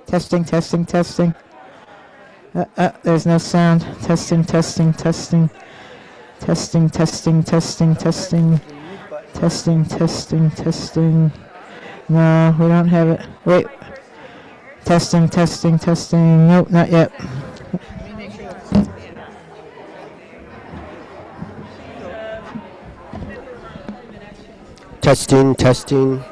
Testing, testing, testing. There's no sound. Testing, testing, testing. Testing, testing, testing, testing. Testing, testing, testing. No, we don't have it. Wait. Testing, testing, testing. Nope, not yet. Testing, testing.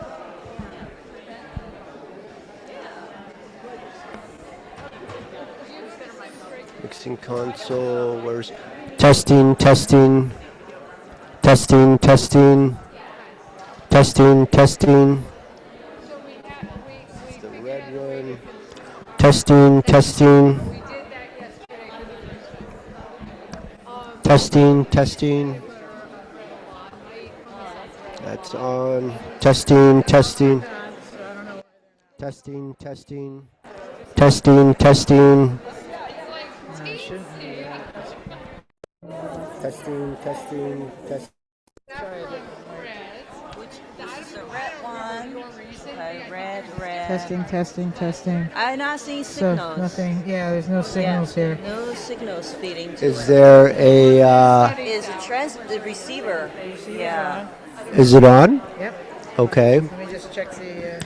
Mixing console. Where's testing, testing, testing, testing, testing, testing. It's the red one. Testing, testing, testing, testing. That's on. Testing, testing, testing, testing, testing, testing. Testing, testing, testing. This is the red one. Okay, red. Testing, testing, testing. I'm not seeing So, signals. nothing. Yeah, there's no signals here. No signals feeding to Is it. there a, Is the receiver? Yeah. is it on? Yep. Okay. Let me just check the.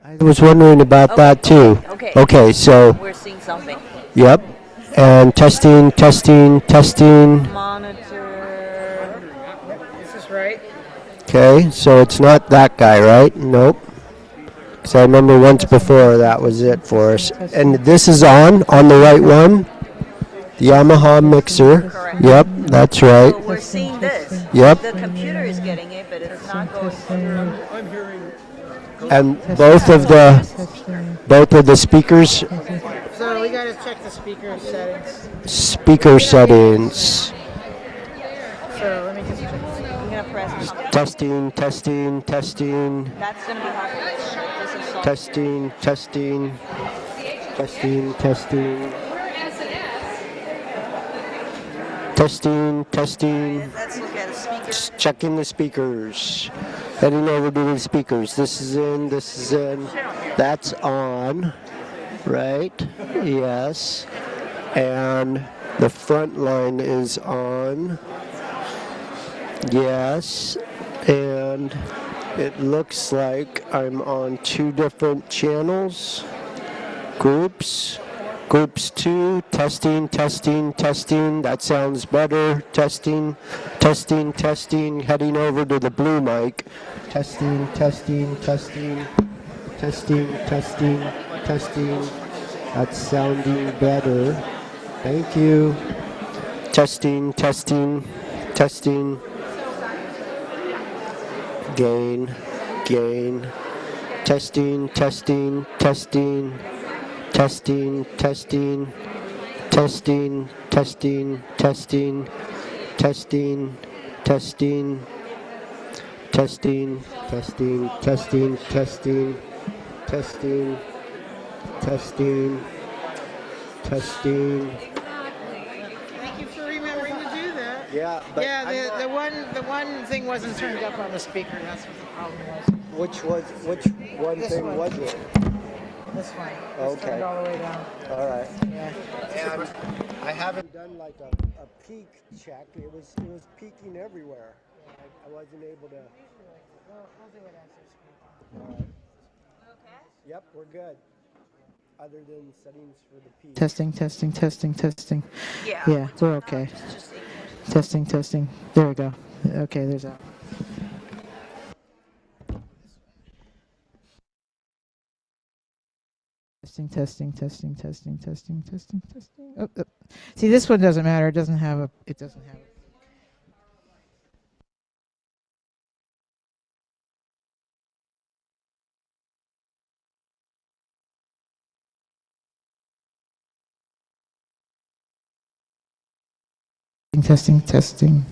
I was wondering about that too. Okay. Okay, so, We're seeing something. yep. And testing, testing, testing. Monitor. This is right. Okay, so it's not that guy, right? Nope. Because I remember once before that was it for us. And this is on the right one? The Yamaha mixer. Correct. Yep, that's right. So we're seeing this. Yep. The computer is getting it, but it's not going through. And both of the speakers, So we gotta check the speaker settings. speaker settings. So let me just check. I'm gonna press. Testing, testing, testing. That's gonna be helpful. This is soft. Testing, testing, testing, testing. Testing, testing. Let's look at a speaker. Just checking the speakers. Heading over to the speakers. This is in, this is in. That's on, right? Yes. And the front line is on. Yes. And it looks like I'm on two different channels. Groups. Groups 2, testing, testing, testing. That sounds better. Testing, testing, testing. Heading over to the blue mic. Testing, testing, testing, testing, testing, testing. That's sounding better. Thank you. Testing, testing, testing. Gain, gain. Testing, testing, testing. Testing, testing, testing, testing, testing, testing, testing, testing, testing, testing, testing, testing, testing, testing. Thank you for remembering to do that. Yeah, but Yeah, the one thing wasn't turned up on the speaker. That's what the problem was. which one This thing one. was it? This one. Okay. Turned all the way down. All right. Yeah. And I haven't done like a peak check. It was peaking everywhere. I wasn't able to. We'll do it after speaker. All right. Yep, we're good. Other than settings for the peak. Testing, testing, testing, testing. Yeah. Yeah, we're okay. Testing, testing. There we go. Okay, there's that. Testing, testing, testing, testing, testing, testing. Oh, oh. See, this one doesn't matter. It doesn't have a. It doesn't have. Testing, testing.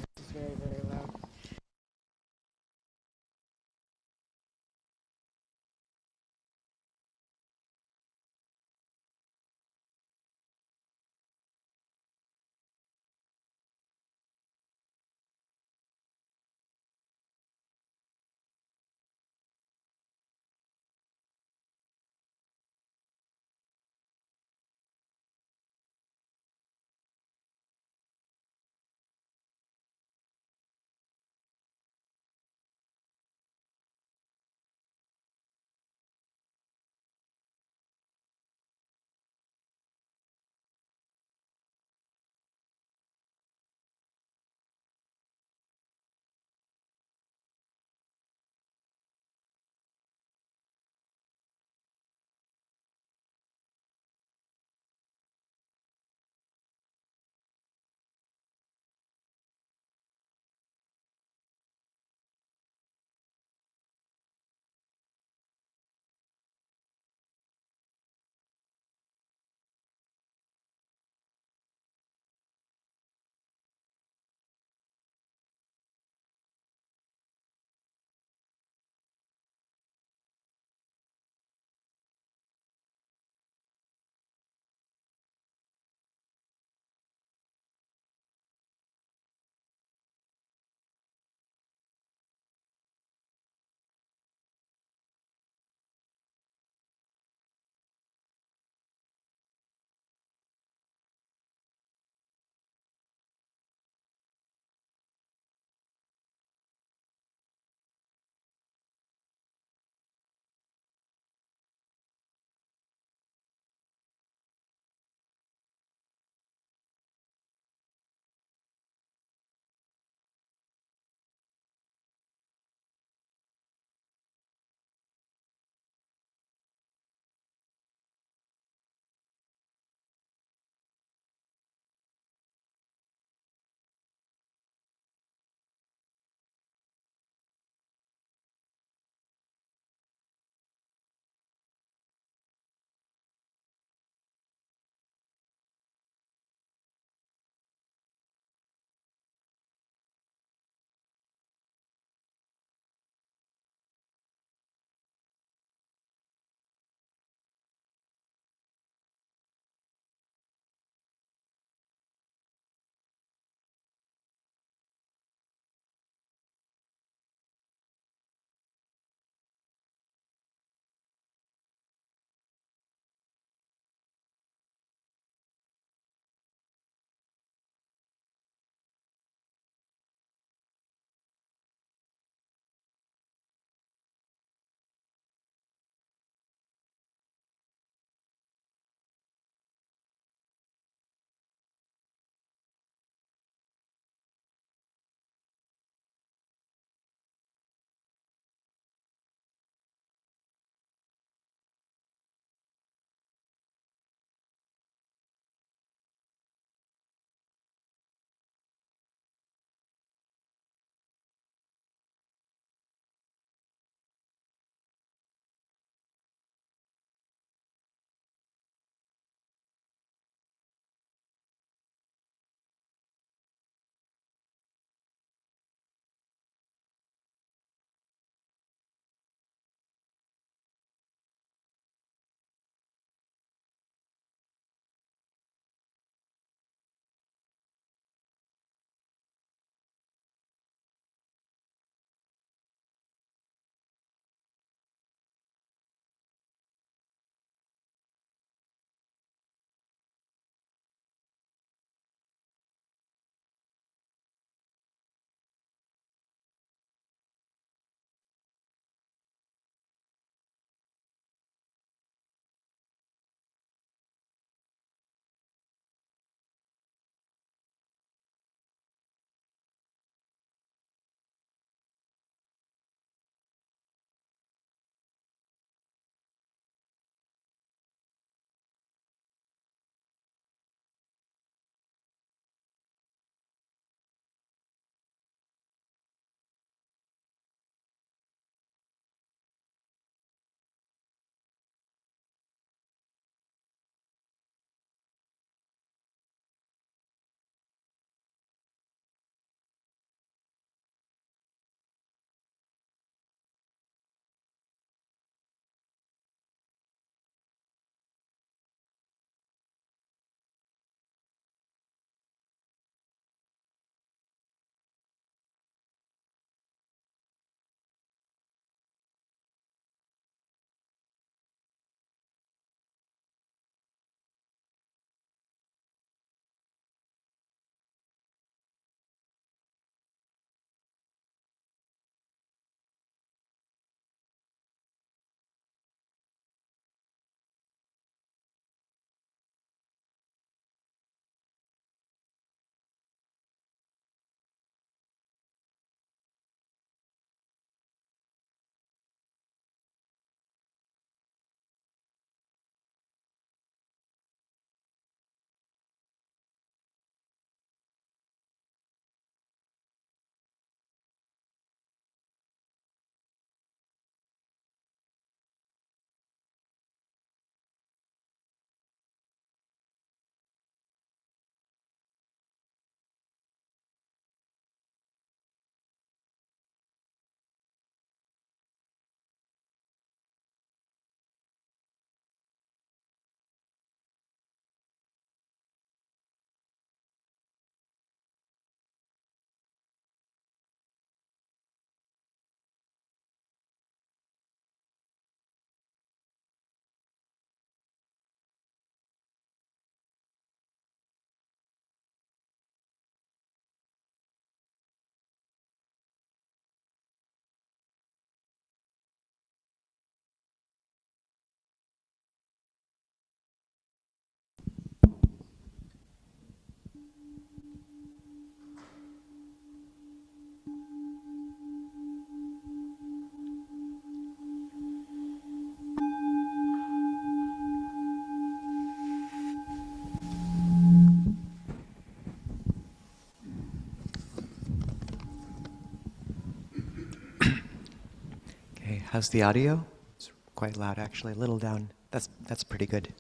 Okay, how's the audio? It's quite loud, actually, a little down. That's pretty good.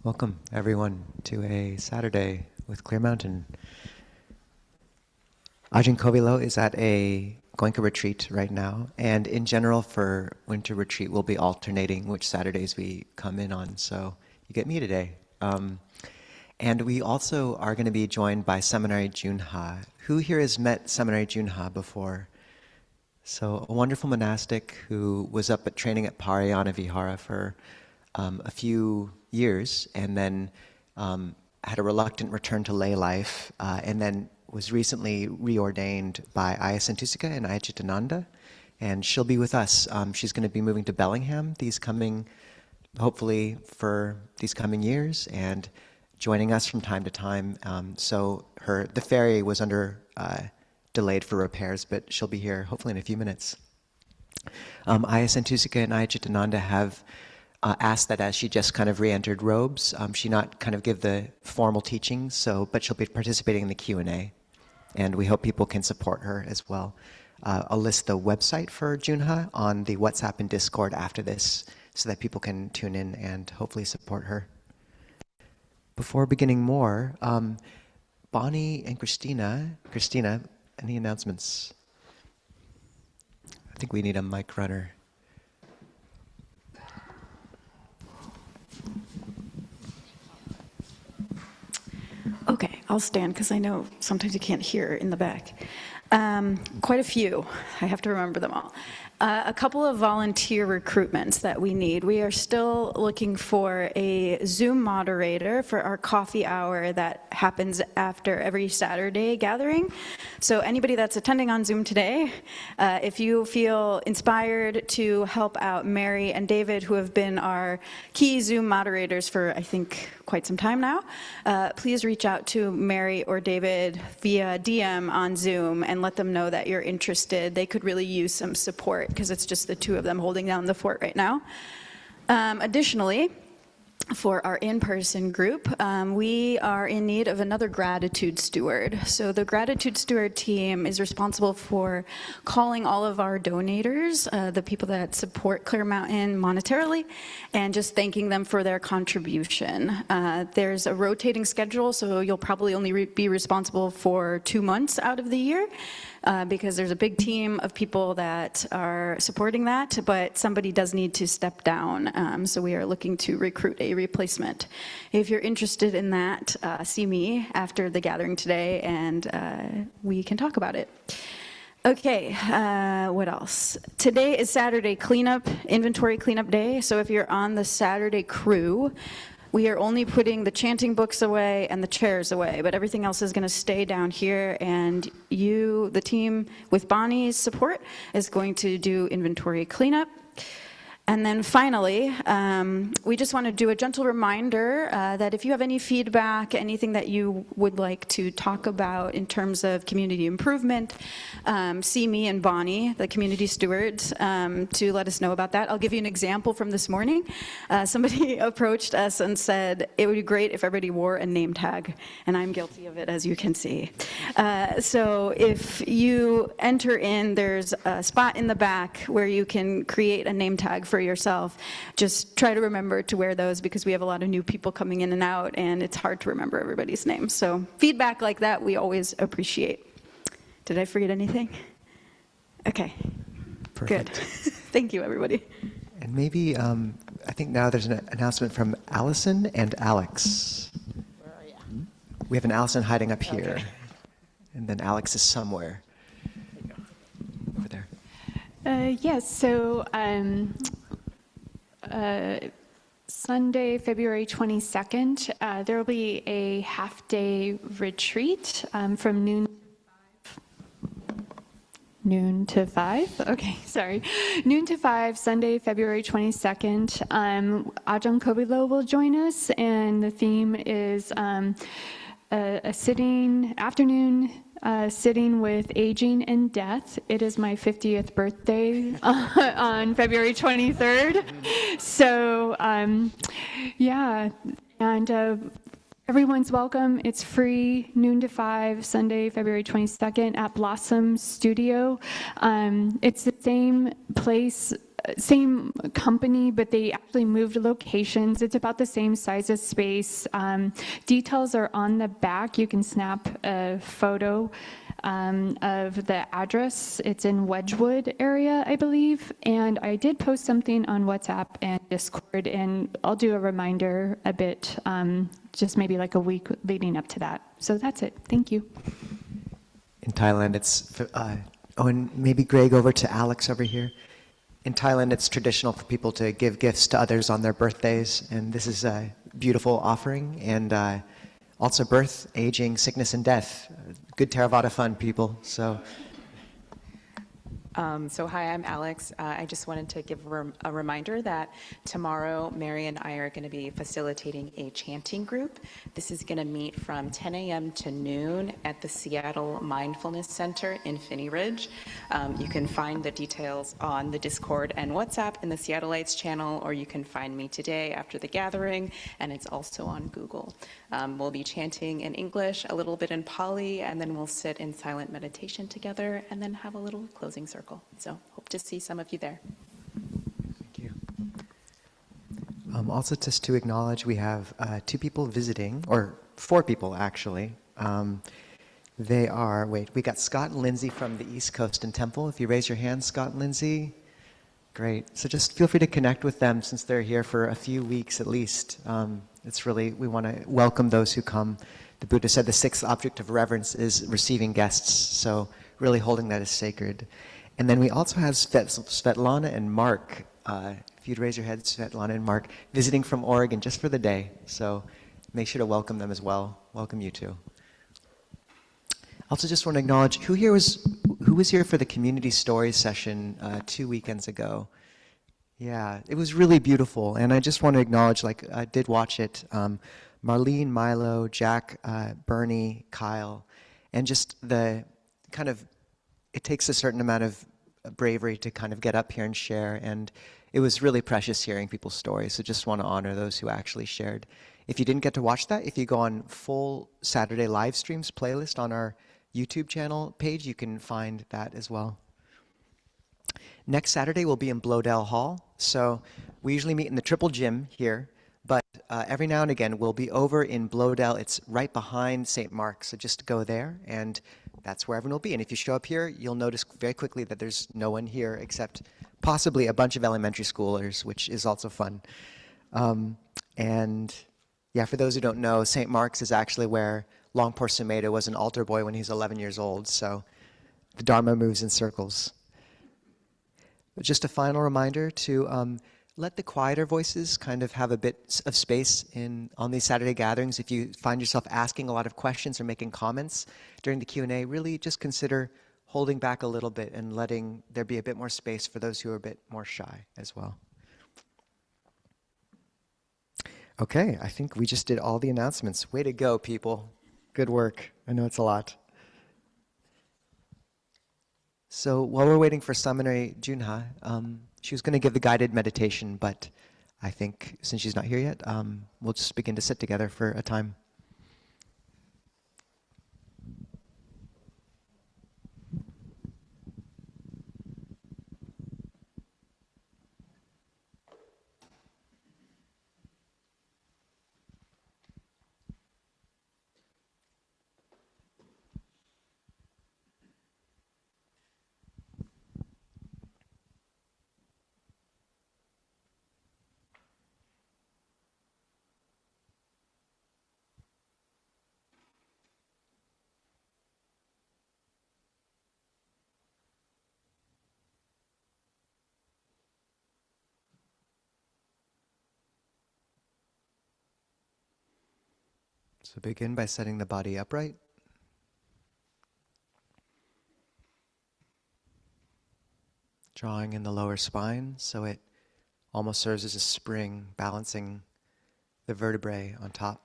Welcome, everyone, to a Saturday with Clear Mountain. Ajahn Kovilo is at a Goenka retreat right now, and in general for winter retreat we'll be alternating which Saturdays we come in on, so you get me today. And we also are going to be joined by Seminary Junha. Who here has met Seminary Junha before? So a wonderful monastic who was up at training at Parayana Vihara for a few years, and then had a reluctant return to lay life, and then was recently reordained by Aya Santusika and Aya Chitananda, and she'll be with us. She's going to be moving to Bellingham hopefully for these coming years, and joining us from time to time. So the ferry was delayed for repairs, but she'll be here hopefully in a few minutes. Aya Santusika and Aya Chitananda have asked that as she just kind of re-entered robes, she not kind of give the formal teachings, but she'll be participating in the Q&A, and we hope people can support her as well. I'll list the website for Junha on the WhatsApp and Discord after this so that people can tune in and hopefully support her. Before beginning more, Bonnie and Christina, any announcements? I think we need a mic runner. Okay, I'll stand because I know sometimes you can't hear in the back. Quite a few. I have to remember them all. A couple of volunteer recruitments that we need. We are still looking for a Zoom moderator for our coffee hour that happens after every Saturday gathering. So anybody that's attending on Zoom today, if you feel inspired to help out Mary and David, who have been our key Zoom moderators for, I think, quite some time now, please reach out to Mary or David via DM on Zoom and let them know that you're interested. They could really use some support because it's just the two of them holding down the fort right now. Additionally, for our in-person group, we are in need of another gratitude steward. So the gratitude steward team is responsible for calling all of our donators, the people that support Clear Mountain monetarily, and just thanking them for their contribution. There's a rotating schedule, so you'll probably only be responsible for 2 months out of the year. Because there's a big team of people that are supporting that, but somebody does need to step down. So we are looking to recruit a replacement. If you're interested in that, see me after the gathering today, and we can talk about it. Okay, what else? Today is Saturday inventory cleanup day. So if you're on the Saturday crew, we are only putting the chanting books away and the chairs away, but everything else is going to stay down here, and the team, with Bonnie's support, is going to do inventory cleanup. And then finally, we just want to do a gentle reminder that if you have any feedback, anything that you would like to talk about in terms of community improvement, see me and Bonnie, the community stewards, to let us know about that. I'll give you an example from this morning. Somebody approached us and said, it would be great if everybody wore a name tag, and I'm guilty of it, as you can see. So if you enter in, there's a spot in the back where you can create a name tag for yourself. Just try to remember to wear those because we have a lot of new people coming in and out, and it's hard to remember everybody's names. So feedback like that we always appreciate. Did I forget anything? Okay. Perfect. Good. Thank you, everybody. And maybe, I think now there's an announcement from Allison and Alex. Where are you? We have an Allison hiding up here, and then Alex is somewhere over there. Yes, so Sunday, February 22nd, there will be a half-day retreat from noon to 5. Okay, sorry. Noon to 5, Sunday, February 22nd. Ajahn Kovilo will join us, and the theme is a afternoon sitting with aging and death. It is my 50th birthday on February 23rd. So, yeah, and Everyone's welcome. It's free, noon to 5, Sunday, February 22nd at Blossom Studio. It's the same place, same company, but they actually moved locations. It's about the same size as space. Details are on the back. You can snap a photo of the address. It's in Wedgwood area, I believe. And I did post something on WhatsApp and Discord, and I'll do a reminder a bit, just maybe like a week leading up to that. So that's it. Thank you. In Thailand, it's, and maybe Greg over to Alex over here. In Thailand, it's traditional for people to give gifts to others on their birthdays, and this is a beautiful offering, and also birth, aging, sickness, and death. Good Theravada fun, people. So Hi, I'm Alex. I just wanted to give a reminder that tomorrow Mary and I are going to be facilitating a chanting group. This is going to meet from 10 a.m. to noon at the Seattle Mindfulness Center in Phinney Ridge. You can find the details on the Discord and WhatsApp in the Seattleites channel, or you can find me today after the gathering, and it's also on Google. We'll be chanting in English, a little bit in Pali, and then we'll sit in silent meditation together and then have a little closing circle. So hope to see some of you there. thank you. Also, just to acknowledge, we have 2 people visiting, or 4 people actually. They are, we got Scott and Lindsay from the East Coast in Temple. If you raise your hand, Scott and Lindsay. Great. So just feel free to connect with them since they're here for a few weeks at least. It's really, we want to welcome those who come. The Buddha said the 6th object of reverence is receiving guests, so really holding that as sacred. And then we also have Svetlana and Mark, if you'd raise your heads, Svetlana and Mark, visiting from Oregon just for the day. So make sure to welcome them as well. Welcome you too. Also just want to acknowledge, who was here for the community stories session 2 weekends ago? Yeah, it was really beautiful. And I just want to acknowledge, I did watch it, Marlene, Milo, Jack, Bernie, Kyle, and just the kind of, it takes a certain amount of bravery to kind of get up here and share, and it was really precious hearing people's stories, so just want to honor those who actually shared. If you didn't get to watch that, if you go on full Saturday live streams playlist on our YouTube channel page, you can find that as well. Next Saturday we'll be in Blodell Hall, so we usually meet in the Triple Gym here, but every now and again we'll be over in Blodell. It's right behind St. Mark's, so just go there, and that's where everyone will be. And if you show up here, you'll notice very quickly that there's no one here except possibly a bunch of elementary schoolers, which is also fun. And yeah, for those who don't know, St. Mark's is actually where Longpo Sumedho was an altar boy when he was 11 years old, so the Dharma moves in circles. But just a final reminder to let the quieter voices kind of have a bit of space on these Saturday gatherings. If you find yourself asking a lot of questions or making comments during the Q&A, really just consider holding back a little bit and letting there be a bit more space for those who are a bit more shy as well. Okay, I think we just did all the announcements. Way to go, people. Good work. I know it's a lot. So while we're waiting for Samaneri Junha, she was going to give the guided meditation, but I think since she's not here yet, we'll just begin to sit together for a time. So begin by setting the body upright. Drawing in the lower spine so it almost serves as a spring, balancing the vertebrae on top.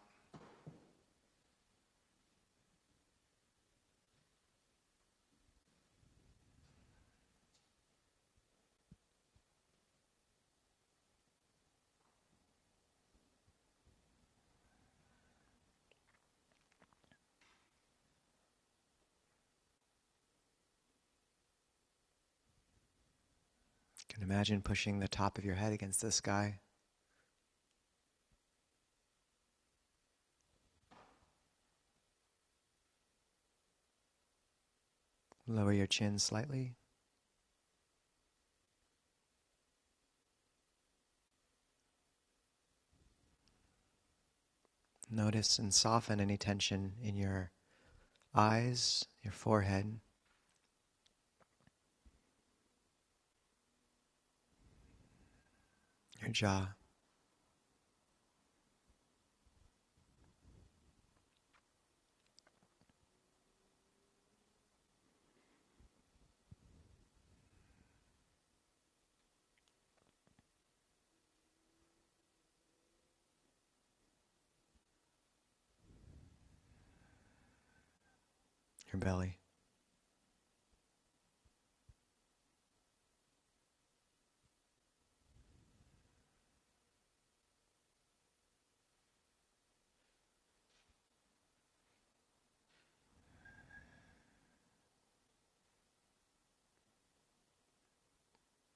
You can imagine pushing the top of your head against the sky. Lower your chin slightly. Notice and soften any tension in your eyes, your forehead, your jaw. Your belly.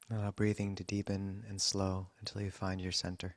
Allow breathing to deepen and slow until you find your center.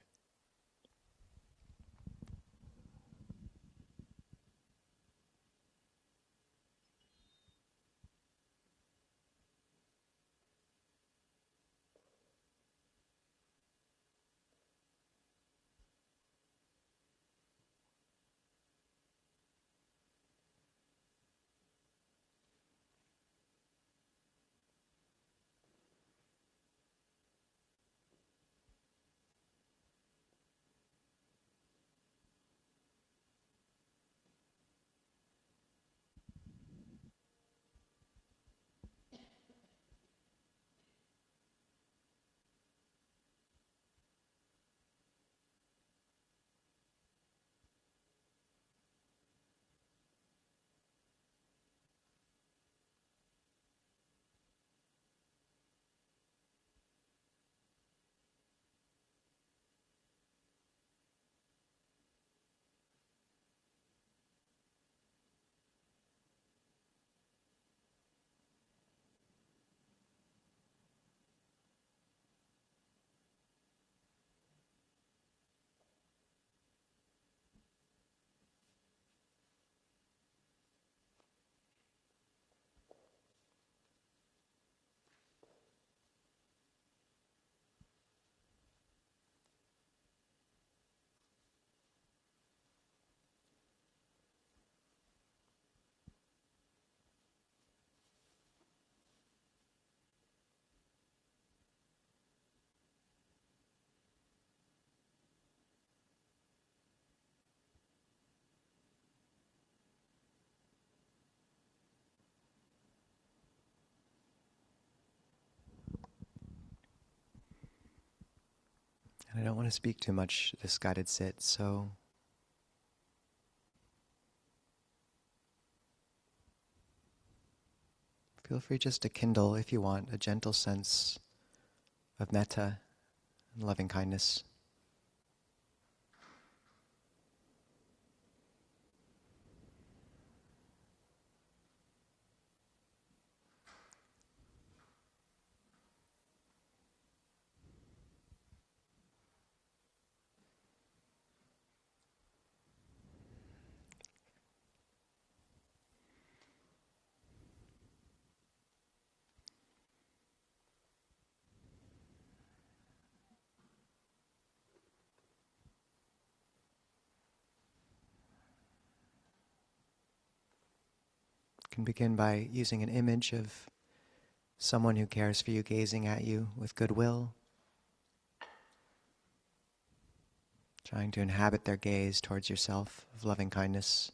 And I don't want to speak too much this guided sit, so feel free just to kindle, if you want, a gentle sense of metta and loving kindness. You can begin by using an image of someone who cares for you gazing at you with goodwill, trying to inhabit their gaze towards yourself of loving kindness.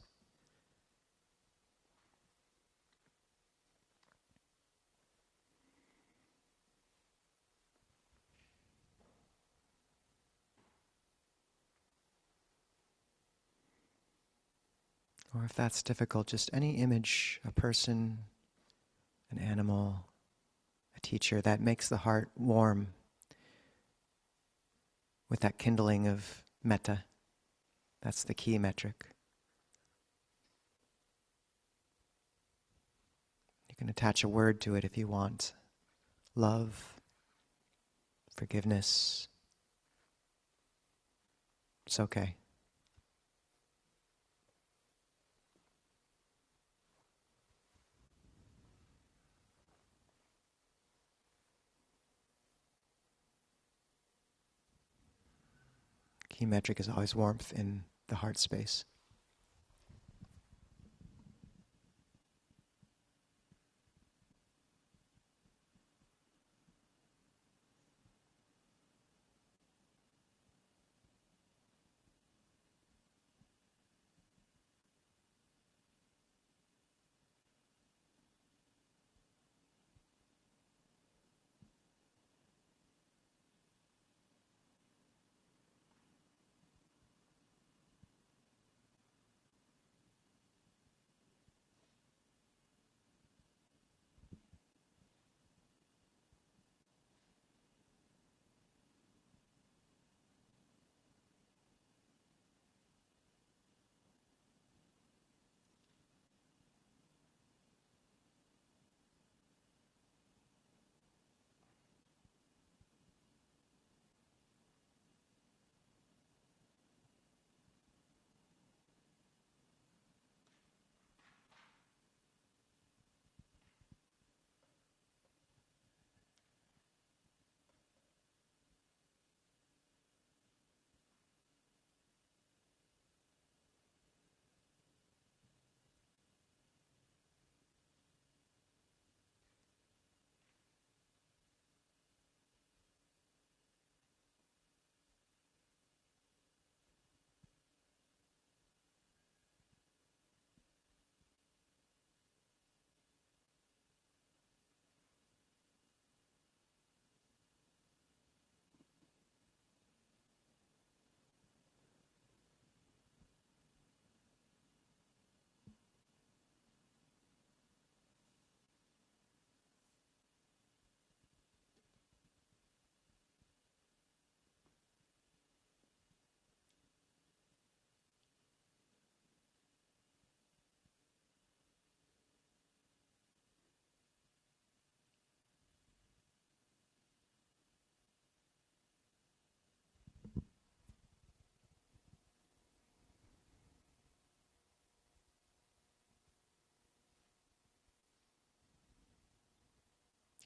Or if that's difficult, just any image, a person, an animal, a teacher that makes the heart warm with that kindling of metta. That's the key metric. You can attach a word to it if you want. Love, forgiveness. It's okay. Key metric is always warmth in the heart space.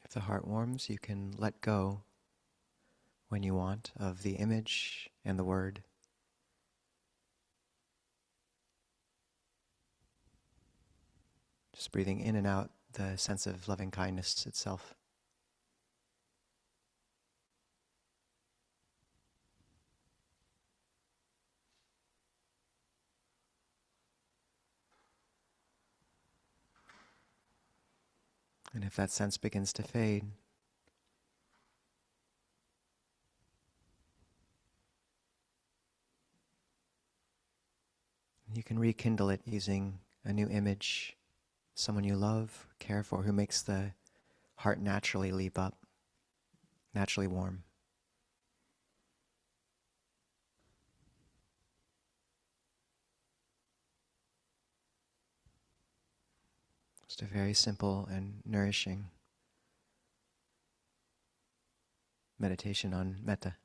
If the heart warms, you can let go when you want of the image and the word. Just breathing in and out the sense of loving kindness itself. And if that sense begins to fade, you can rekindle it using a new image, someone you love, care for, who makes the heart naturally leap up, naturally warm. Just a very simple and nourishing meditation on metta.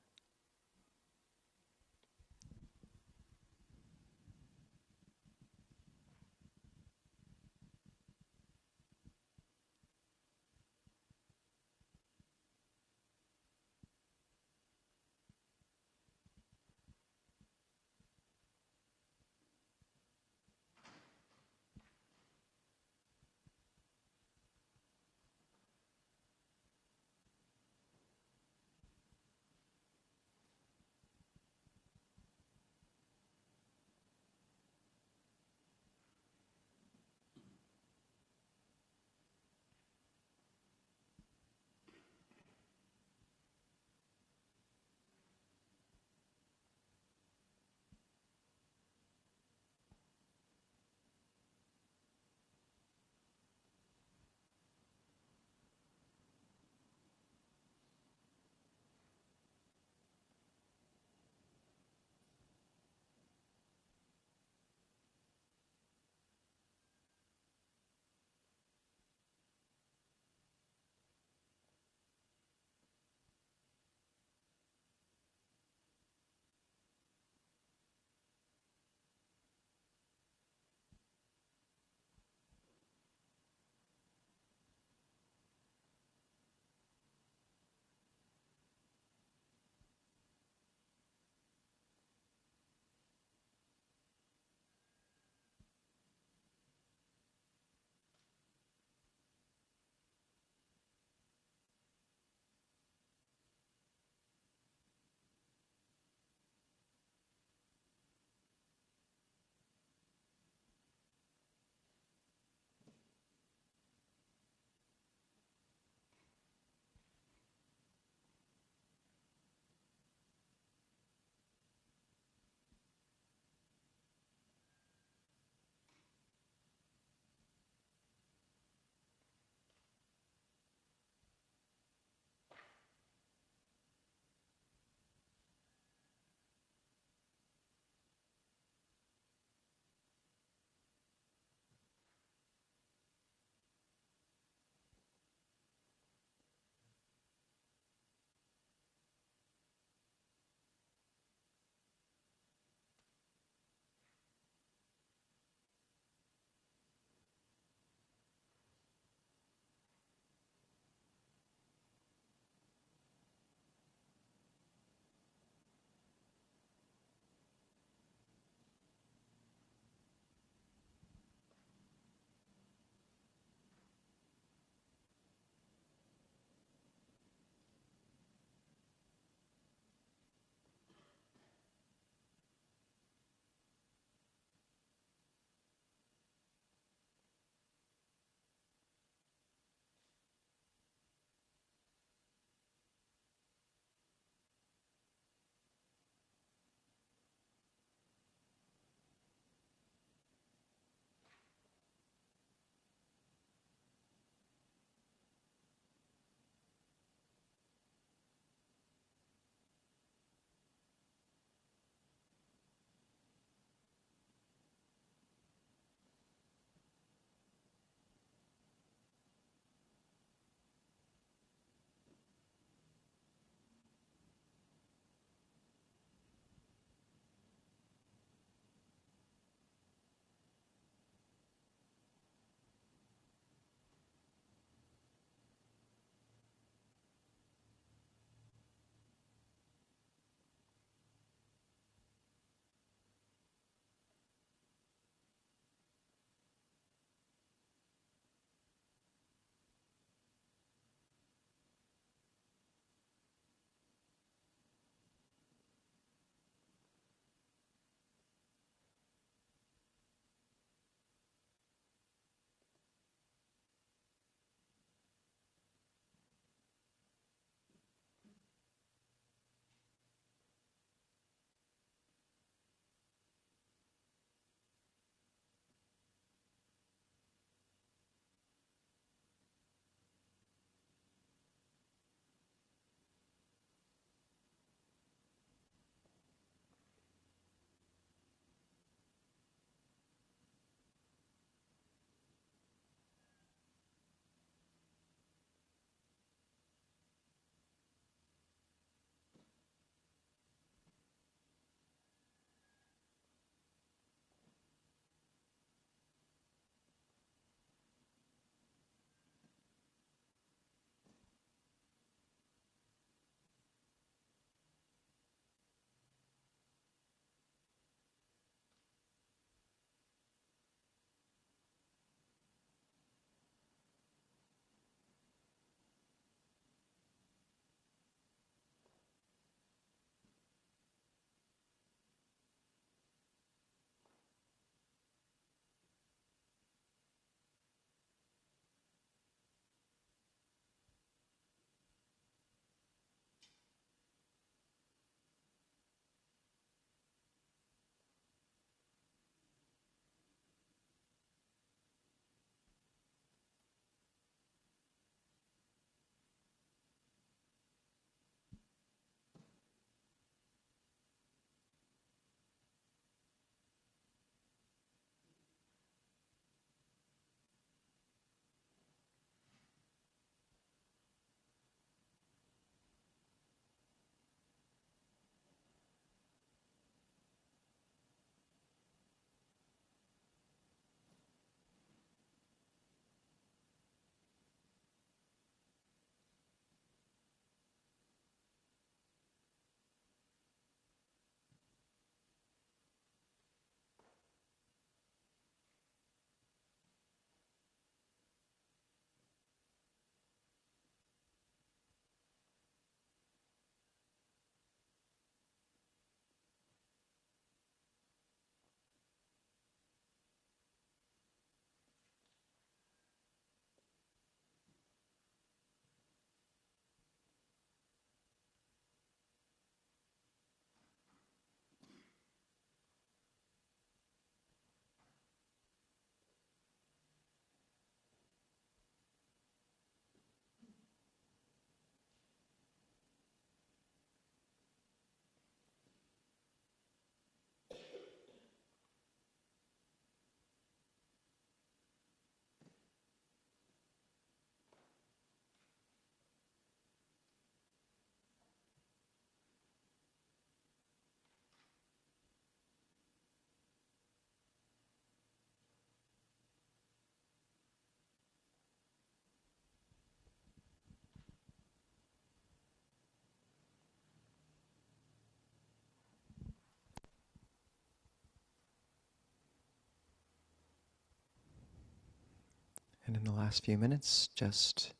And in the last few minutes, just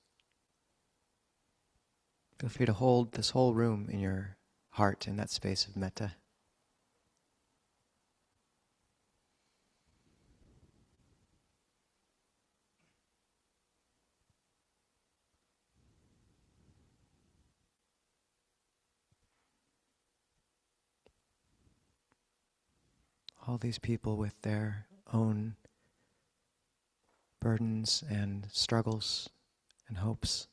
feel free to hold this whole room in your heart in that space of metta. All these people with their own burdens and struggles and hopes,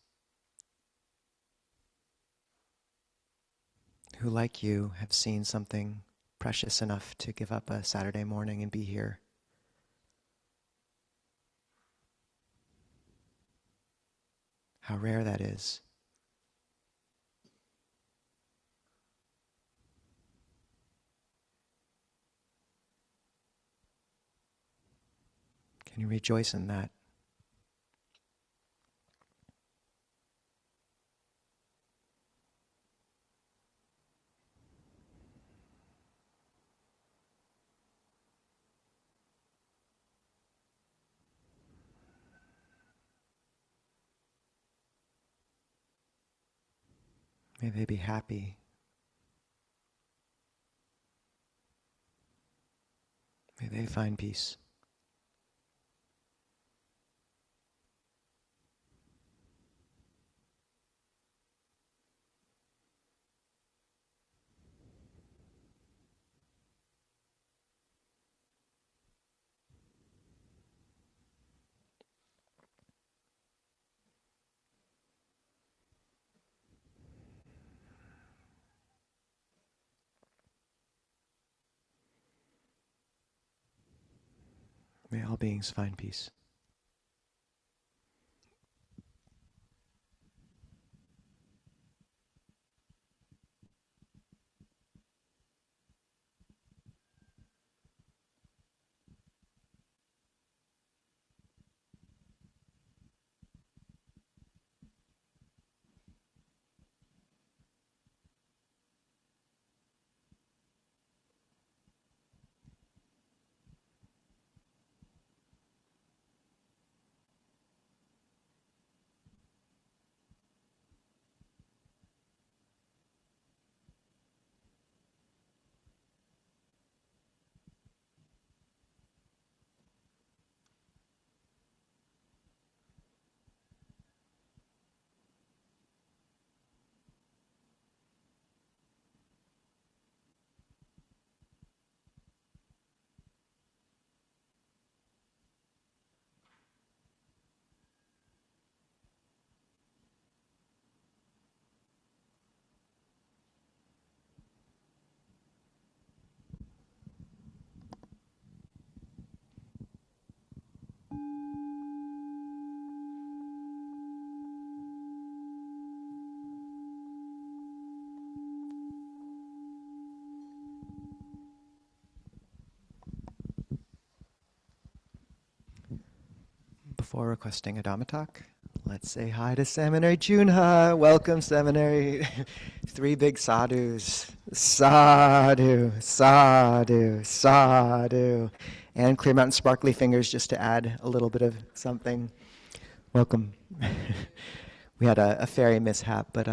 who, like you, have seen something precious enough to give up a Saturday morning and be here. How rare that is. Can you rejoice in that? May they be happy. May they find peace. May all beings find peace. Before requesting a Dhamma talk, let's say hi to Seminary Junha. Welcome, Seminary. 3 big sadhus. Sadhu, sadhu, sadhu. And clear mountain sparkly fingers just to add a little bit of something. Welcome. We had a fairy mishap, but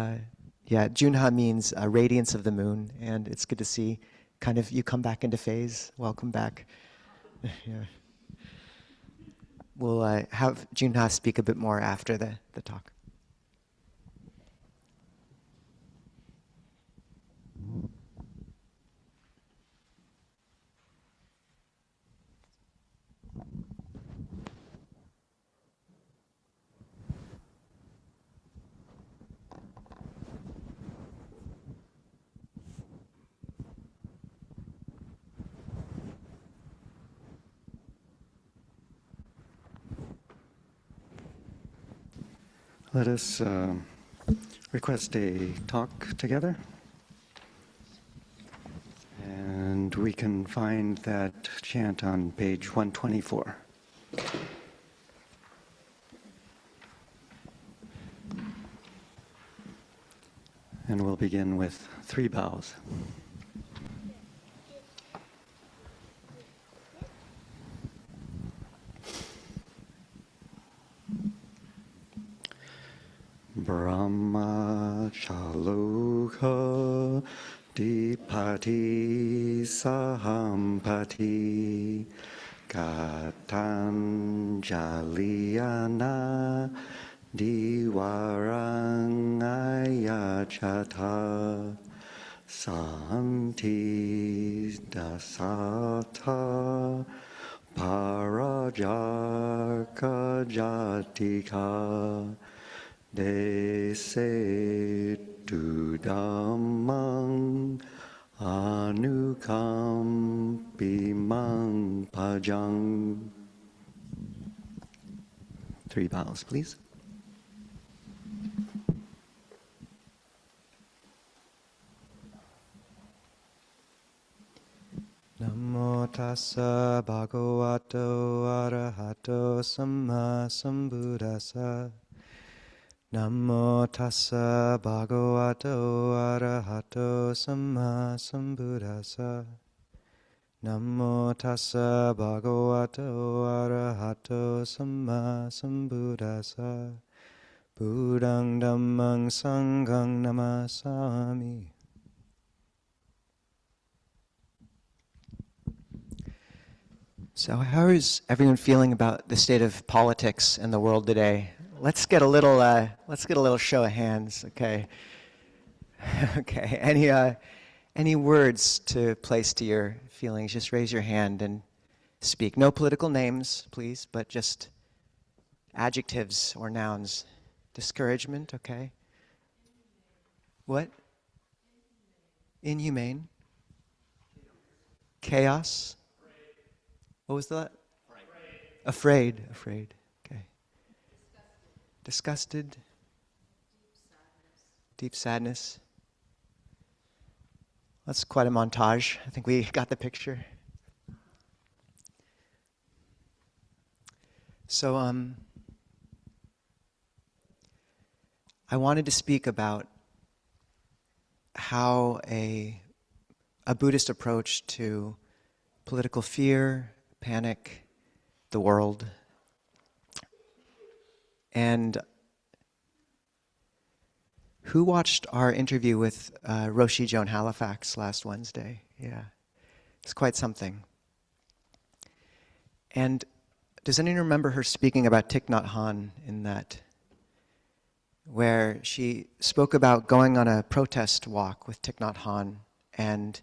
yeah, Junha means radiance of the moon, and it's good to see kind of you come back into phase. Welcome back. Yeah. We'll have Junha speak a bit more after the talk. Let us request a talk together. And we can find that chant on page 124. And we'll begin with 3 bows. Shaloka Dipati Sahampati Katanjaliana Diwarangaya Chata Santi Dasata Parajarka Jatika Dese Dudamang Anukampimang Pajang. 3 bows, please. Namo tassa bhagavato arahato samma sambuddhassa. Namo tassa bhagavato arahato samma sambuddhassa. Namo tassa bhagavato arahato samma sambuddhassa. Buddhang dhammang sanghang namasami. So how is everyone feeling about the state of politics in the world today? Let's get a little show of hands, okay? Okay. Any words to place to your feelings? Just raise your hand and speak. No political names, please, but just adjectives or nouns. Discouragement, okay? What? Inhumane. Chaos. What was that? Afraid. Afraid. Okay. Disgusted. Deep sadness. That's quite a montage. I think we got the picture. So, I wanted to speak about how a Buddhist approach to political fear, panic, the world, and who watched our interview with Roshi Joan Halifax last Wednesday? Yeah, it's quite something. And does anyone remember her speaking about Thich Nhat Hanh in that, where she spoke about going on a protest walk with Thich Nhat Hanh and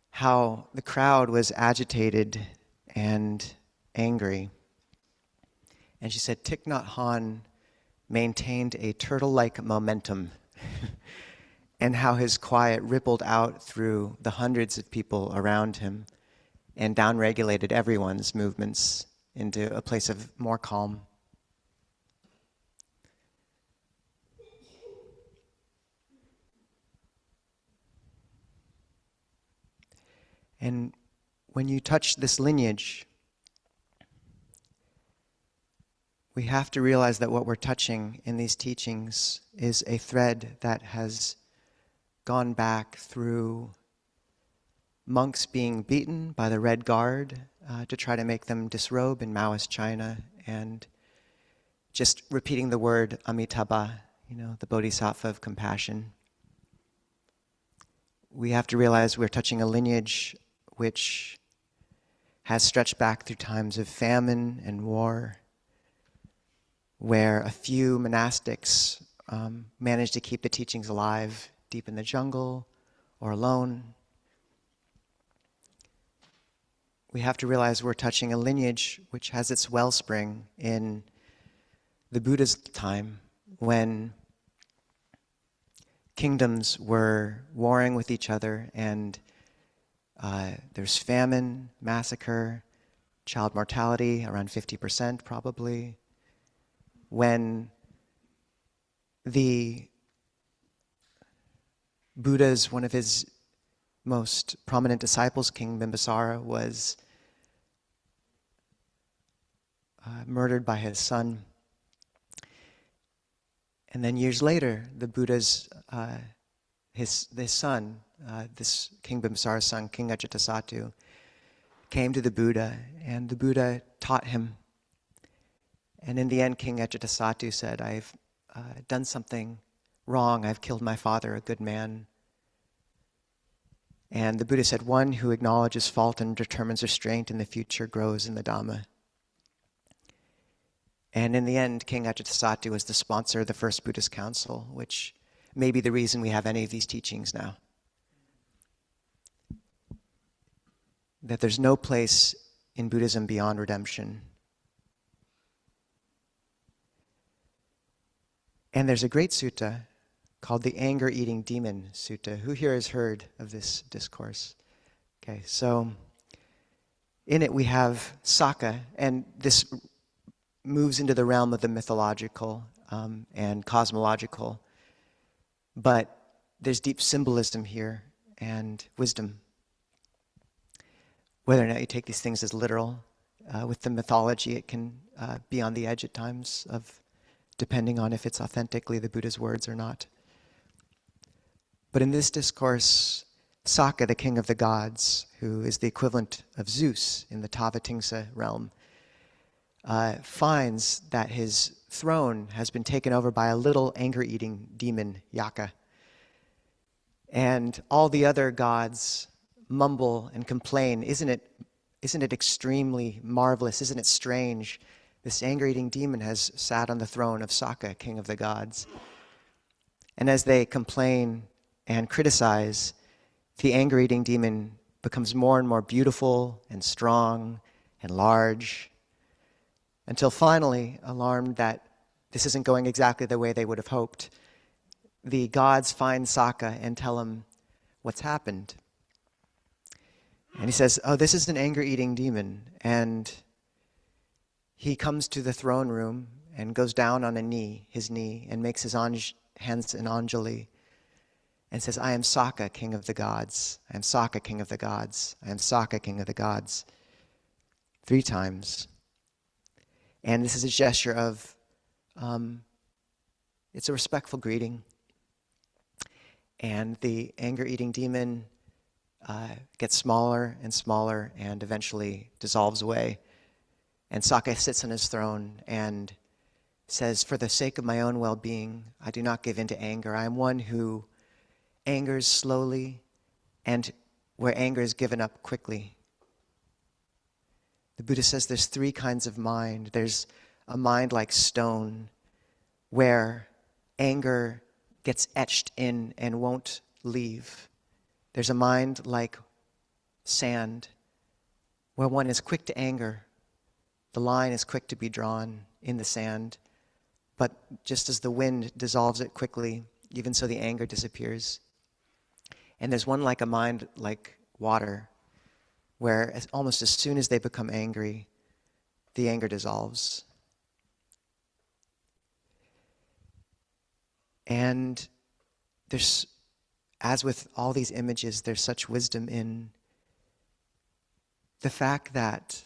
how the crowd was agitated and angry. And she said Thich Nhat Hanh maintained a turtle-like momentum and how his quiet rippled out through the hundreds of people around him and downregulated everyone's movements into a place of more calm. And when you touch this lineage, we have to realize that what we're touching in these teachings is a thread that has gone back through monks being beaten by the Red Guard to try to make them disrobe in Maoist China, and just repeating the word Amitabha, the Bodhisattva of compassion. We have to realize we're touching a lineage which has stretched back through times of famine and war, where a few monastics managed to keep the teachings alive deep in the jungle or alone. We have to realize we're touching a lineage which has its wellspring in the Buddha's time, when kingdoms were warring with each other, and there's famine, massacre, child mortality, around 50% probably. When the Buddha's, one of his most prominent disciples, King Bimbisara, was murdered by his son. And then years later, the Buddha's, his son, this King Bimbisara's son, King Ajatasattu, came to the Buddha, and the Buddha taught him. And in the end, King Ajatasattu said, I've done something wrong. I've killed my father, a good man. And the Buddha said, one who acknowledges fault and determines restraint in the future grows in the Dhamma. And in the end, King Ajatasattu was the sponsor of the first Buddhist council, which may be the reason we have any of these teachings now. That there's no place in Buddhism beyond redemption. And there's a great sutta called the Anger-Eating Demon Sutta. Who here has heard of this discourse? Okay, so in it we have Sakka, and this moves into the realm of the mythological and cosmological, but there's deep symbolism here and wisdom. Whether or not you take these things as literal, with the mythology it can be on the edge at times of depending on if it's authentically the Buddha's words or not. But in this discourse, Sakka, the king of the gods, who is the equivalent of Zeus in the Tavatimsa realm, finds that his throne has been taken over by a little anger-eating demon, Yaka. And all the other gods mumble and complain, isn't it extremely marvelous, isn't it strange? This anger-eating demon has sat on the throne of Sakka, king of the gods. And as they complain and criticize, the anger-eating demon becomes more and more beautiful and strong and large, until finally, alarmed that this isn't going exactly the way they would have hoped, the gods find Sakka and tell him what's happened. And he says, oh, this is an anger-eating demon. And he comes to the throne room and goes down on his knee, and makes his hands an Anjali, and says, I am Sakka, king of the gods. I am Sakka, king of the gods. I am Sakka, king of the gods. 3 times. And this is a gesture of, it's a respectful greeting. And the anger-eating demon gets smaller and smaller and eventually dissolves away. And Sakka sits on his throne and says, for the sake of my own well-being, I do not give in to anger. I am one who angers slowly and where anger is given up quickly. The Buddha says there's 3 kinds of mind. There's a mind like stone, where anger gets etched in and won't leave. There's a mind like sand, where one is quick to anger. The line is quick to be drawn in the sand, but just as the wind dissolves it quickly, even so the anger disappears. And there's one like a mind like water, where almost as soon as they become angry, the anger dissolves. And there's, as with all these images, there's such wisdom in the fact that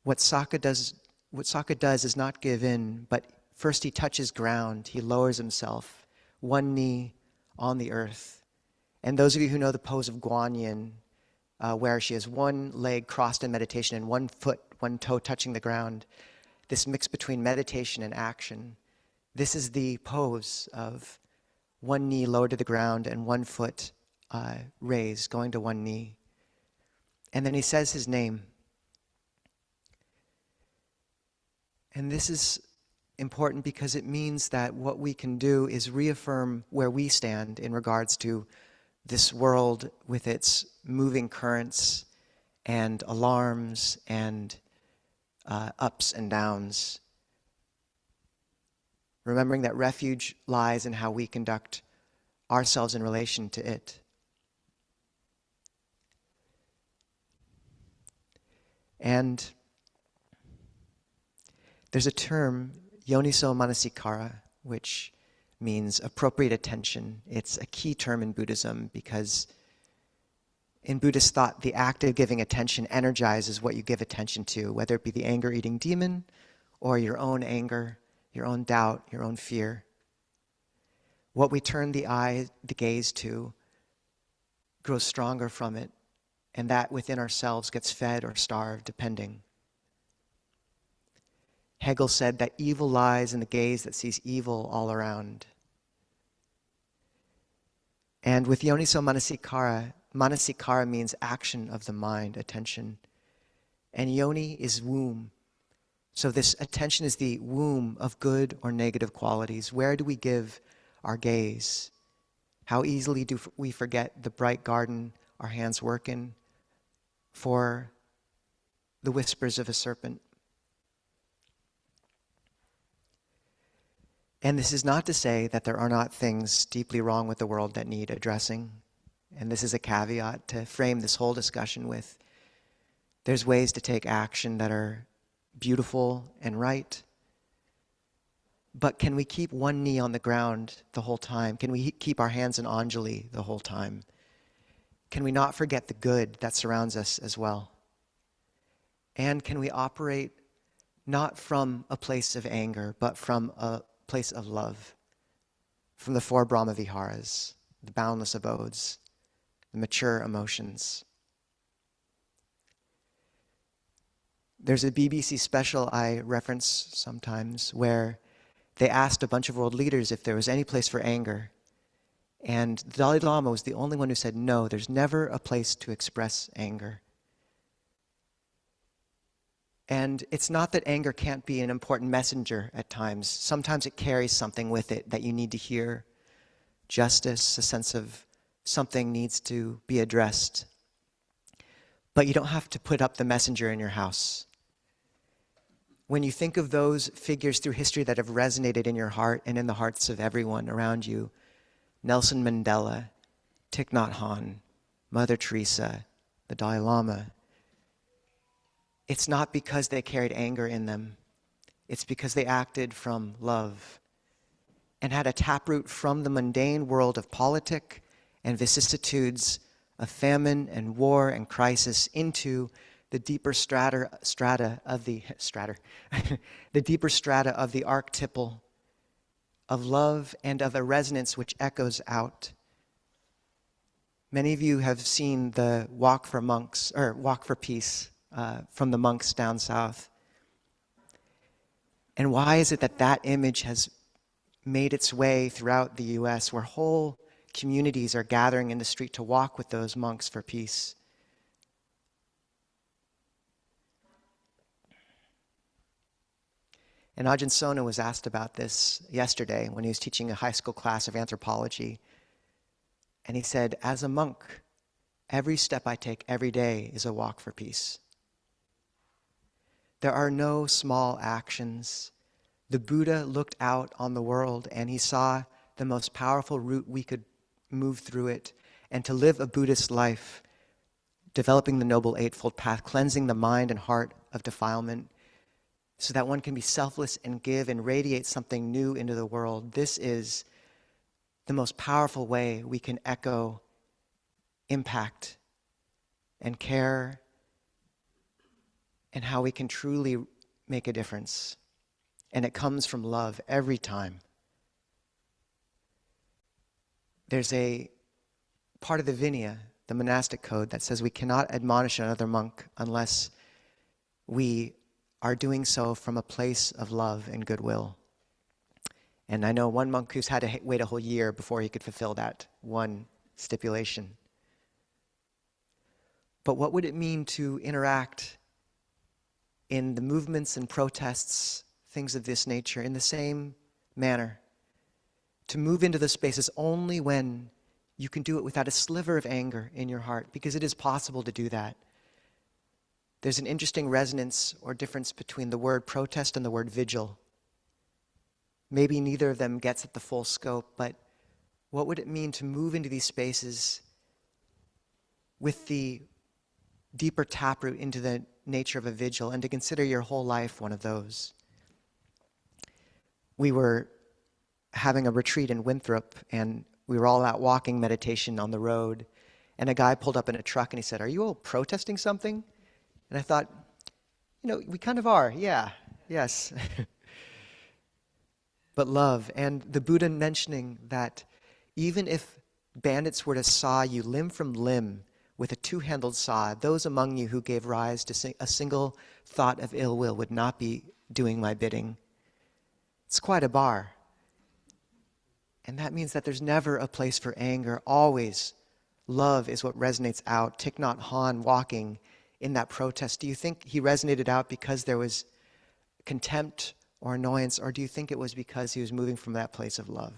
what Sakka does is not give in, but first he touches ground, he lowers himself, one knee on the earth. And those of you who know the pose of Guanyin, where she has one leg crossed in meditation and one foot, one toe touching the ground, this mix between meditation and action, this is the pose of one knee lowered to the ground and one foot raised, going to one knee. And then he says his name. And this is important because it means that what we can do is reaffirm where we stand in regards to this world with its moving currents and alarms and ups and downs. Remembering that refuge lies in how we conduct ourselves in relation to it. And there's a term, yoniso manasikara, which means appropriate attention. It's a key term in Buddhism because in Buddhist thought, the act of giving attention energizes what you give attention to, whether it be the anger-eating demon or your own anger, your own doubt, your own fear. What we turn the gaze to grows stronger from it, and that within ourselves gets fed or starved, depending. Hegel said that evil lies in the gaze that sees evil all around. And with Yoniso Manasikara, Manasikara means action of the mind, attention. And Yoni is womb. So this attention is the womb of good or negative qualities. Where do we give our gaze? How easily do we forget the bright garden our hands work in for the whispers of a serpent? And this is not to say that there are not things deeply wrong with the world that need addressing. And this is a caveat to frame this whole discussion with. There's ways to take action that are beautiful and right. But can we keep one knee on the ground the whole time? Can we keep our hands in Anjali the whole time? Can we not forget the good that surrounds us as well? And can we operate not from a place of anger, but from a place of love? From the four Brahma Viharas, the boundless abodes, the mature emotions. There's a BBC special I reference sometimes where they asked a bunch of world leaders if there was any place for anger. And the Dalai Lama was the only one who said, no, there's never a place to express anger. And it's not that anger can't be an important messenger at times. Sometimes it carries something with it that you need to hear. Justice, a sense of something needs to be addressed. But you don't have to put up the messenger in your house. When you think of those figures through history that have resonated in your heart and in the hearts of everyone around you, Nelson Mandela, Thich Nhat Hanh, Mother Teresa, the Dalai Lama, it's not because they carried anger in them. It's because they acted from love and had a taproot from the mundane world of politic and vicissitudes of famine and war and crisis into the deeper strata of the deeper strata of the archetypal of love and of a resonance which echoes out. Many of you have seen the Walk for Monks or Walk for Peace from the monks down south. And why is it that that image has made its way throughout the US, where whole communities are gathering in the street to walk with those monks for peace? And Ajahn Sona was asked about this yesterday when he was teaching a high school class of anthropology. And he said, as a monk, every step I take every day is a walk for peace. There are no small actions. The Buddha looked out on the world and he saw the most powerful route we could move through it. And to live a Buddhist life, developing the Noble Eightfold Path, cleansing the mind and heart of defilement, so that one can be selfless and give and radiate something new into the world. This is the most powerful way we can echo impact and care and how we can truly make a difference. And it comes from love every time. There's a part of the Vinaya, the monastic code, that says we cannot admonish another monk unless we are doing so from a place of love and goodwill. And I know one monk who's had to wait a whole year before he could fulfill that one stipulation. But what would it mean to interact in the movements and protests, things of this nature, in the same manner? To move into the spaces only when you can do it without a sliver of anger in your heart, because it is possible to do that. There's an interesting resonance or difference between the word protest and the word vigil. Maybe neither of them gets at the full scope, but what would it mean to move into these spaces with the deeper taproot into the nature of a vigil and to consider your whole life one of those? We were having a retreat in Winthrop and we were all out walking meditation on the road, and a guy pulled up in a truck and he said, "Are you all protesting something?" And I thought, we kind of are, yes. But love, and the Buddha mentioning that even if bandits were to saw you limb from limb with a two-handled saw, those among you who gave rise to a single thought of ill will would not be doing my bidding. It's quite a bar. And that means that there's never a place for anger. Always love is what resonates out. Thich Nhat Hanh walking in that protest, do you think he resonated out because there was contempt or annoyance, or do you think it was because he was moving from that place of love?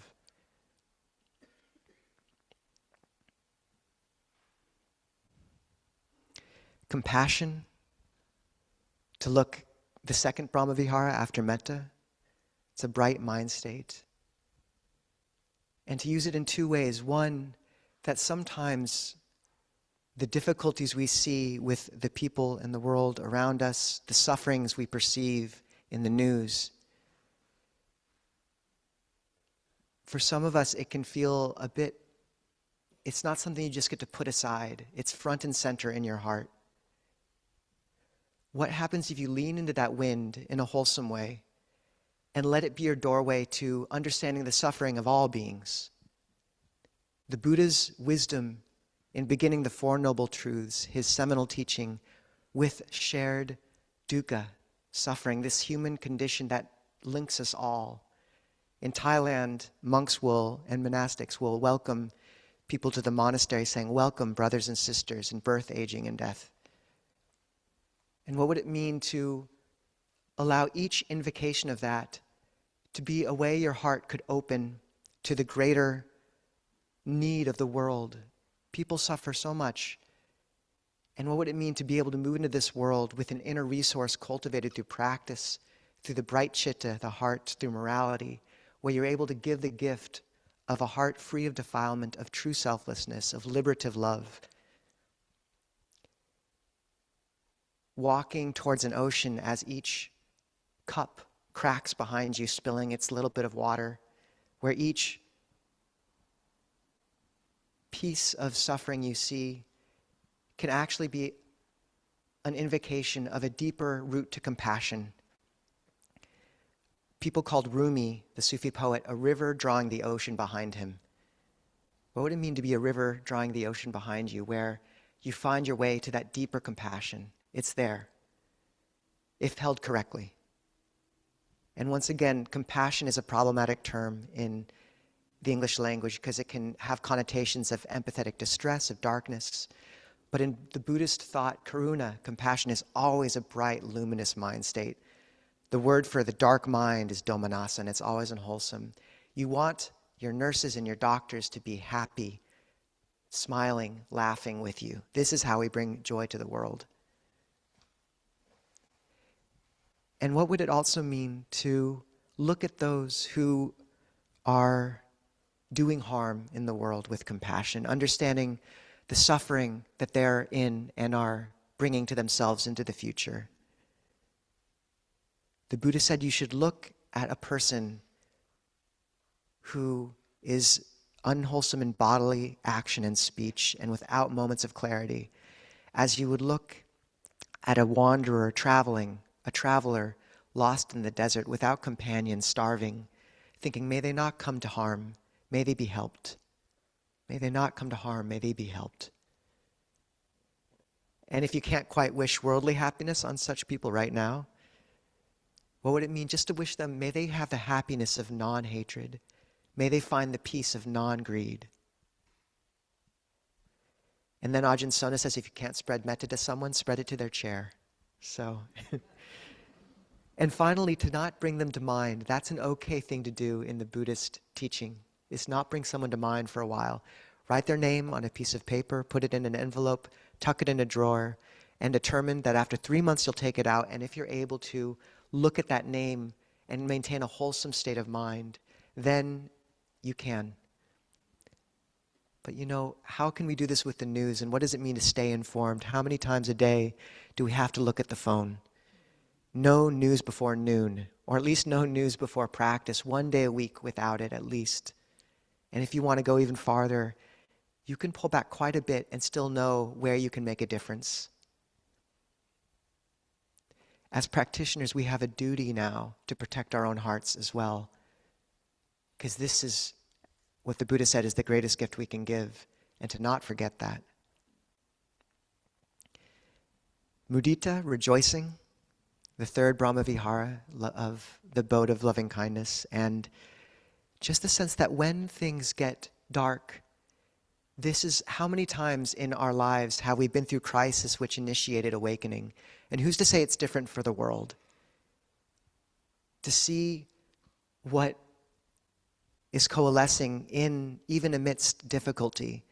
Compassion, to look the second Brahmavihara after metta, it's a bright mind state. And to use it in two ways. One, that sometimes the difficulties we see with the people in the world around us, the sufferings we perceive in the news, for some of us it can feel a bit, it's not something you just get to put aside. It's front and center in your heart. What happens if you lean into that wind in a wholesome way and let it be your doorway to understanding the suffering of all beings? The Buddha's wisdom in beginning the Four Noble Truths, his seminal teaching with shared dukkha, suffering, this human condition that links us all. In Thailand, monks and monastics will welcome people to the monastery saying, "Welcome, brothers and sisters in birth, aging, and death." And what would it mean to allow each invocation of that to be a way your heart could open to the greater need of the world? People suffer so much. And what would it mean to be able to move into this world with an inner resource cultivated through practice, through the bright chitta, the heart, through morality, where you're able to give the gift of a heart free of defilement, of true selflessness, of liberative love? Walking towards an ocean as each cup cracks behind you, spilling its little bit of water, where each piece of suffering you see can actually be an invocation of a deeper route to compassion. People called Rumi, the Sufi poet, a river drawing the ocean behind him. What would it mean to be a river drawing the ocean behind you, where you find your way to that deeper compassion? It's there, if held correctly. And once again, compassion is a problematic term in the English language because it can have connotations of empathetic distress, of darkness. But in the Buddhist thought, karuna, compassion, is always a bright, luminous mind state. The word for the dark mind is domanassa, and it's always unwholesome. You want your nurses and your doctors to be happy, smiling, laughing with you. This is how we bring joy to the world. And what would it also mean to look at those who are doing harm in the world with compassion, understanding the suffering that they're in and are bringing to themselves into the future? The Buddha said you should look at a person who is unwholesome in bodily action and speech and without moments of clarity, as you would look at a wanderer traveling, a traveler lost in the desert without companions, starving, thinking, may they not come to harm, may they be helped. May they not come to harm, may they be helped. And if you can't quite wish worldly happiness on such people right now, what would it mean just to wish them, may they have the happiness of non-hatred, may they find the peace of non-greed. And then Ajahn Sona says, if you can't spread metta to someone, spread it to their chair. So, and finally, to not bring them to mind. That's an okay thing to do in the Buddhist teaching, is not bring someone to mind for a while. Write their name on a piece of paper, put it in an envelope, tuck it in a drawer, and determine that after 3 months you'll take it out, and if you're able to look at that name and maintain a wholesome state of mind, then you can. But you know, how can we do this with the news, and what does it mean to stay informed? How many times a day do we have to look at the phone? No news before noon, or at least no news before practice, 1 day a week without it at least. And if you want to go even farther, you can pull back quite a bit and still know where you can make a difference. As practitioners, we have a duty now to protect our own hearts as well, because this is what the Buddha said is the greatest gift we can give, and to not forget that. Mudita, rejoicing, the third Brahmavihara of the abode of loving kindness, and just the sense that when things get dark, this is how many times in our lives have we been through crisis which initiated awakening? And who's to say it's different for the world? To see what is coalescing in even amidst difficulty.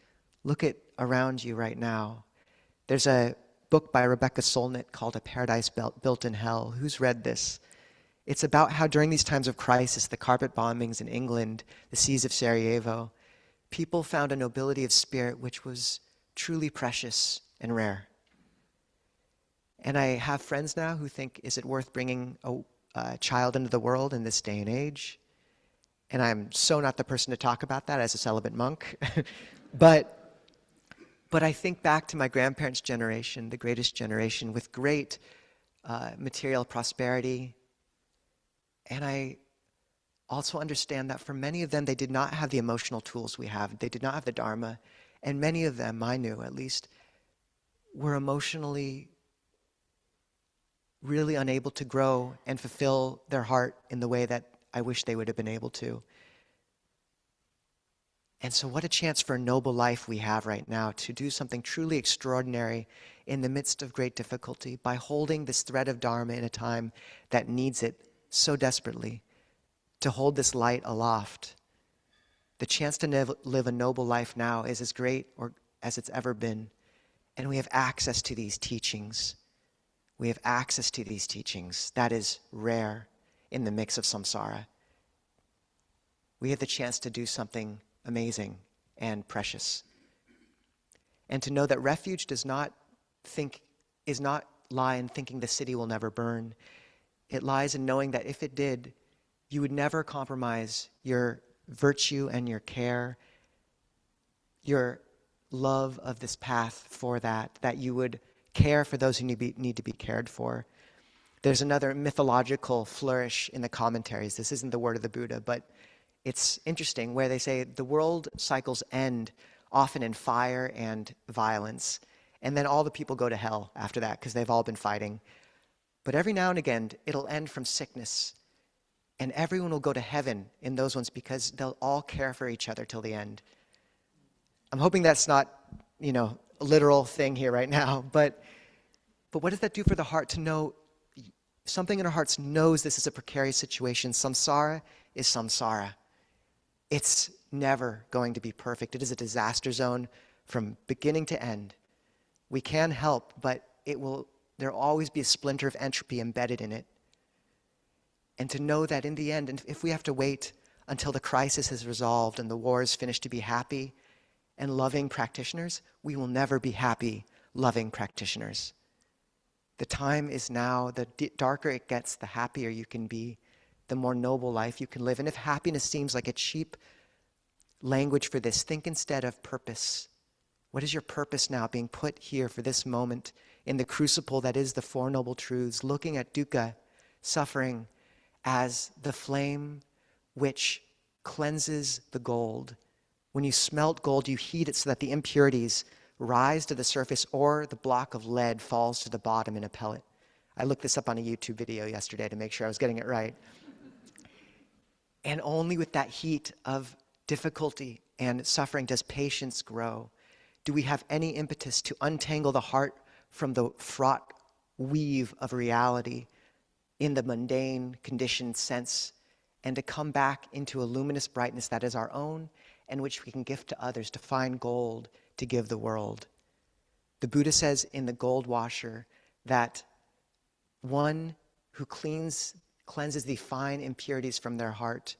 Look at around you right now. There's a book by Rebecca Solnit called A Paradise Built in Hell. Who's read this? It's about how during these times of crisis, the carpet bombings in England, the siege of Sarajevo, people found a nobility of spirit which was truly precious and rare. And I have friends now who think, is it worth bringing a child into the world in this day and age? And I'm so not the person to talk about that as a celibate monk. But I think back to my grandparents' generation, the greatest generation, with great material prosperity. And I also understand that for many of them, they did not have the emotional tools we have. They did not have the Dharma. And many of them, I knew at least, were emotionally really unable to grow and fulfill their heart in the way that I wish they would have been able to. And so what a chance for a noble life we have right now to do something truly extraordinary in the midst of great difficulty by holding this thread of Dharma in a time that needs it so desperately, to hold this light aloft. The chance to live a noble life now is as great as it's ever been. And we have access to these teachings. We have access to these teachings. That is rare in the mix of samsara. We have the chance to do something amazing and precious. And to know that refuge is not lie in thinking the city will never burn. It lies in knowing that if it did, you would never compromise your virtue and your care, your love of this path for that you would care for those who need to be cared for. There's another mythological flourish in the commentaries. This isn't the word of the Buddha, but it's interesting where they say the world cycles end often in fire and violence, and then all the people go to hell after that because they've all been fighting. But every now and again, it'll end from sickness, and everyone will go to heaven in those ones because they'll all care for each other till the end. I'm hoping that's not, a literal thing here right now, but what does that do for the heart to know something in our hearts knows this is a precarious situation? Samsara is samsara. It's never going to be perfect. It is a disaster zone from beginning to end. We can help, but there'll always be a splinter of entropy embedded in it. And to know that in the end, and if we have to wait until the crisis is resolved and the war is finished to be happy and loving practitioners, we will never be happy, loving practitioners. The time is now. The darker it gets, the happier you can be, the more noble life you can live. And if happiness seems like a cheap language for this, think instead of purpose. What is your purpose now being put here for this moment in the crucible that is the Four Noble Truths, looking at dukkha, suffering, as the flame which cleanses the gold. When you smelt gold, you heat it so that the impurities rise to the surface, or the block of lead falls to the bottom in a pellet. I looked this up on a YouTube video yesterday to make sure I was getting it right. And only with that heat of difficulty and suffering does patience grow. Do we have any impetus to untangle the heart from the fraught weave of reality in the mundane, conditioned sense, and to come back into a luminous brightness that is our own and which we can gift to others, to find gold to give the world? The Buddha says in the Gold Washer that one who cleanses the fine impurities from their heart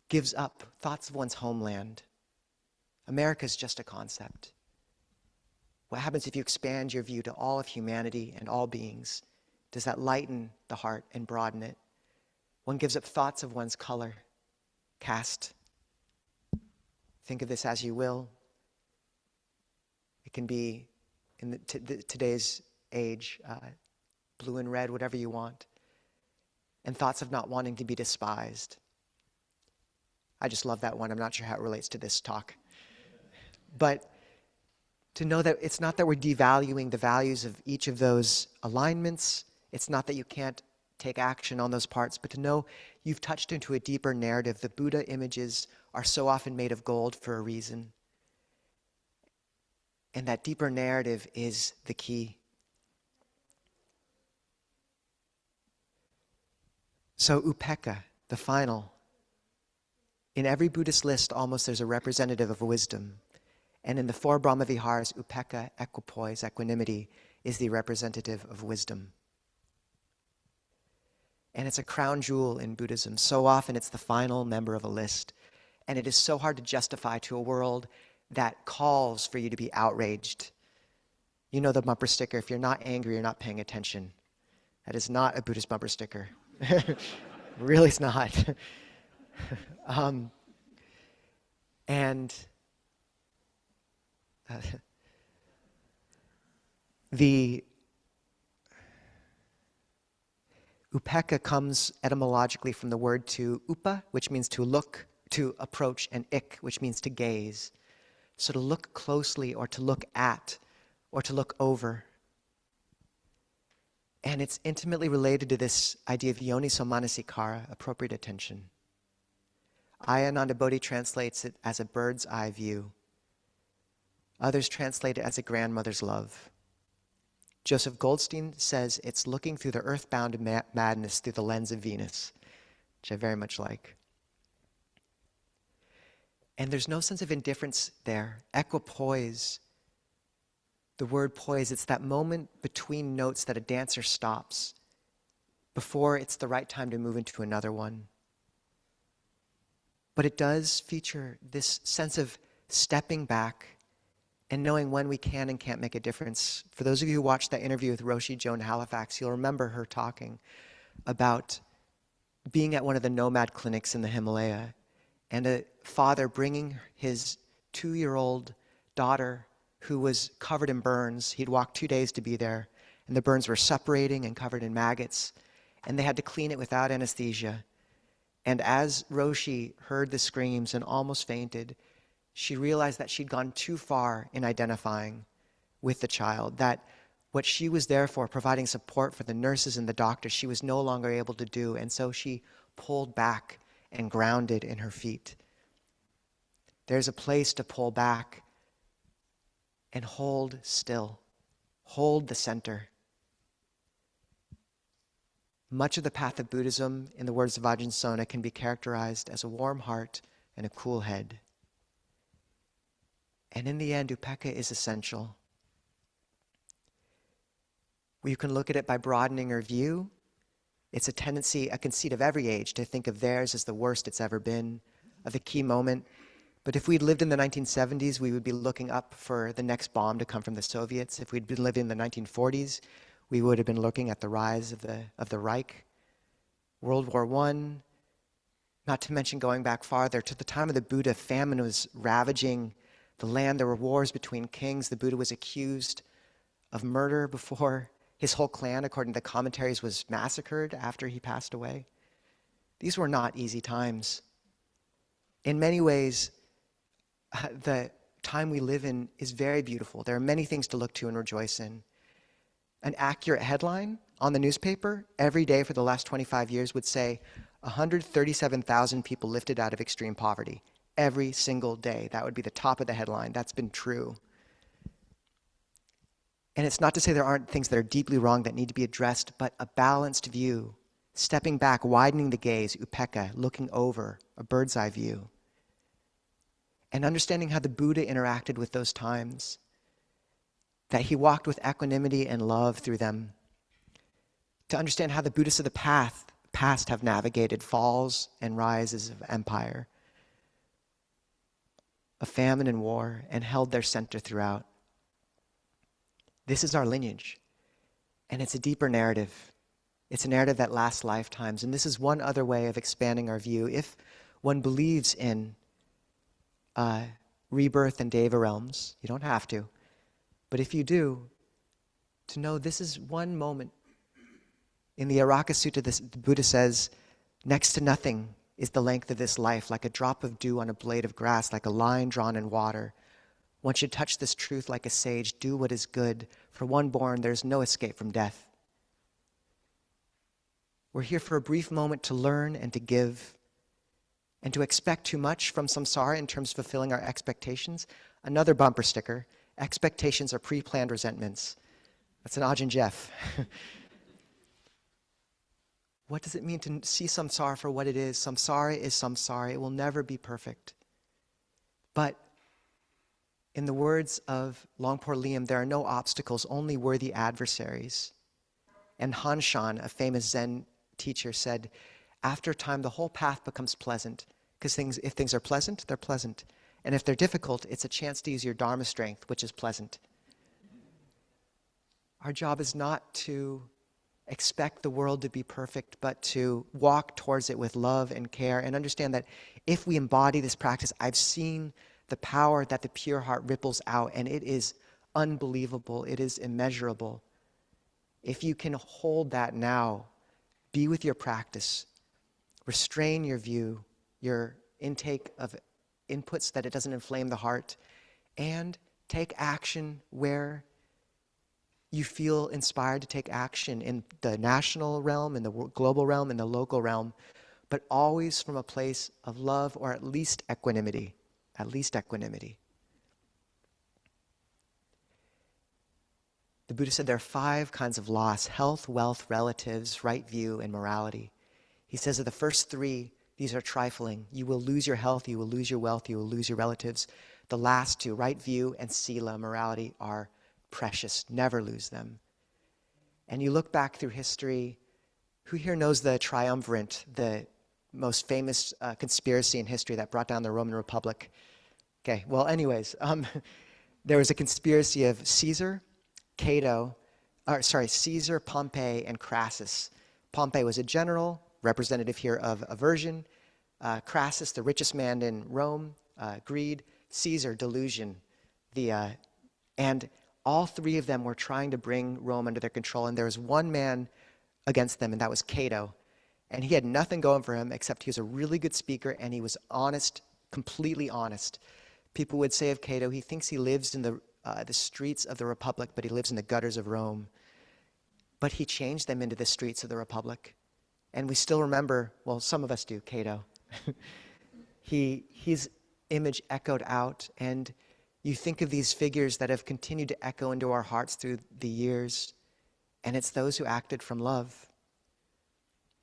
gives up thoughts of one's homeland. America is just a concept. What happens if you expand your view to all of humanity and all beings? Does that lighten the heart and broaden it? One gives up thoughts of one's color, caste. Think of this as you will. It can be, in today's age, blue and red, whatever you want. And thoughts of not wanting to be despised. I just love that one. I'm not sure how it relates to this talk. But to know that it's not that we're devaluing the values of each of those alignments. It's not that you can't take action on those parts, but to know you've touched into a deeper narrative. The Buddha images are so often made of gold for a reason. And that deeper narrative is the key. So upekkha, the final. In every Buddhist list, almost there's a representative of wisdom. And in the four Brahmaviharas, upekkha, equipoise, equanimity, is the representative of wisdom. And it's a crown jewel in Buddhism. So often it's the final member of a list. And it is so hard to justify to a world that calls for you to be outraged. You know the bumper sticker, if you're not angry, you're not paying attention. That is not a Buddhist bumper sticker. Really, it's not. The upekkha comes etymologically from the word to upa, which means to look, to approach, and ik, which means to gaze. So to look closely, or to look at, or to look over. And it's intimately related to this idea of yoniso manasikara, appropriate attention. Ayananda Bodhi translates it as a bird's eye view. Others translate it as a grandmother's love. Joseph Goldstein says it's looking through the earthbound madness through the lens of Venus, which I very much like. And there's no sense of indifference there. Equipoise, the word poise, it's that moment between notes that a dancer stops before it's the right time to move into another one. But it does feature this sense of stepping back and knowing when we can and can't make a difference. For those of you who watched that interview with Roshi Joan Halifax, you'll remember her talking about being at one of the nomad clinics in the Himalaya and a father bringing his 2-year-old daughter who was covered in burns. He'd walked 2 days to be there, and the burns were separating and covered in maggots, and they had to clean it without anesthesia. And as Roshi heard the screams and almost fainted, she realized that she'd gone too far in identifying with the child, that what she was there for, providing support for the nurses and the doctors, she was no longer able to do. And so she pulled back and grounded in her feet. There's a place to pull back and hold still. Hold the center. Much of the path of Buddhism, in the words of Ajahn Sona, can be characterized as a warm heart and a cool head. And in the end, upekkha is essential. You can look at it by broadening your view. It's a tendency, a conceit of every age, to think of theirs as the worst it's ever been, of the key moment. But if we'd lived in the 1970s, we would be looking up for the next bomb to come from the Soviets. If we'd been living in the 1940s, we would have been looking at the rise of the Reich. World War I, not to mention going back farther, to the time of the Buddha, famine was ravaging the land. There were wars between kings. The Buddha was accused of murder before his whole clan, according to the commentaries, was massacred after he passed away. These were not easy times. In many ways, the time we live in is very beautiful. There are many things to look to and rejoice in. An accurate headline on the newspaper every day for the last 25 years would say 137,000 people lifted out of extreme poverty. Every single day. That would be the top of the headline. That's been true. And it's not to say there aren't things that are deeply wrong that need to be addressed, but a balanced view, stepping back, widening the gaze, upekkha, looking over, a bird's eye view. And understanding how the Buddha interacted with those times, that he walked with equanimity and love through them. To understand how the Buddhists of the past have navigated falls and rises of empire, of famine and war, and held their center throughout. This is our lineage, and it's a deeper narrative. It's a narrative that lasts lifetimes, and this is one other way of expanding our view. If one believes in rebirth and deva realms, you don't have to, but if you do, to know this is one moment. In the Araka Sutta, the Buddha says, next to nothing is the length of this life, like a drop of dew on a blade of grass, like a line drawn in water. One should touch this truth like a sage, do what is good. For one born, there is no escape from death. We're here for a brief moment to learn and to give, and to expect too much from samsara in terms of fulfilling our expectations. Another bumper sticker: expectations are pre-planned resentments. That's an Ajahn Jeff. What does it mean to see samsara for what it is? Samsara is samsara. It will never be perfect. But in the words of Longpo Liam, there are no obstacles, only worthy adversaries. And Han Shan, a famous Zen teacher, said, after time, the whole path becomes pleasant. Because if things are pleasant, they're pleasant. And if they're difficult, it's a chance to use your Dharma strength, which is pleasant. Our job is not to expect the world to be perfect, but to walk towards it with love and care, and understand that if we embody this practice, I've seen the power that the pure heart ripples out, and it is unbelievable. It is immeasurable. If you can hold that now, be with your practice, restrain your view, your intake of inputs, that it doesn't inflame the heart, and take action where you feel inspired to take action, in the national realm, in the global realm, in the local realm, but always from a place of love, or at least equanimity. At least equanimity. The Buddha said there are 5 kinds of loss: health, wealth, relatives, right view, and morality. He says of the first 3, these are trifling. You will lose your health, you will lose your wealth, you will lose your relatives. The last 2, right view and sila, morality, are precious. Never lose them. And you look back through history, who here knows the triumvirate, the most famous conspiracy in history that brought down the Roman Republic? Okay, well anyways, there was a conspiracy of Caesar, Caesar, Pompey, and Crassus. Pompey was a general, representative here of aversion. Crassus, the richest man in Rome, greed. Caesar, delusion. And all 3 of them were trying to bring Rome under their control, and there was one man against them, and that was Cato. And he had nothing going for him except he was a really good speaker, and he was honest, completely honest. People would say of Cato, he thinks he lives in the streets of the Republic, but he lives in the gutters of Rome. But he changed them into the streets of the Republic. And we still remember, well, some of us do, Cato. His image echoed out, and you think of these figures that have continued to echo into our hearts through the years, and it's those who acted from love.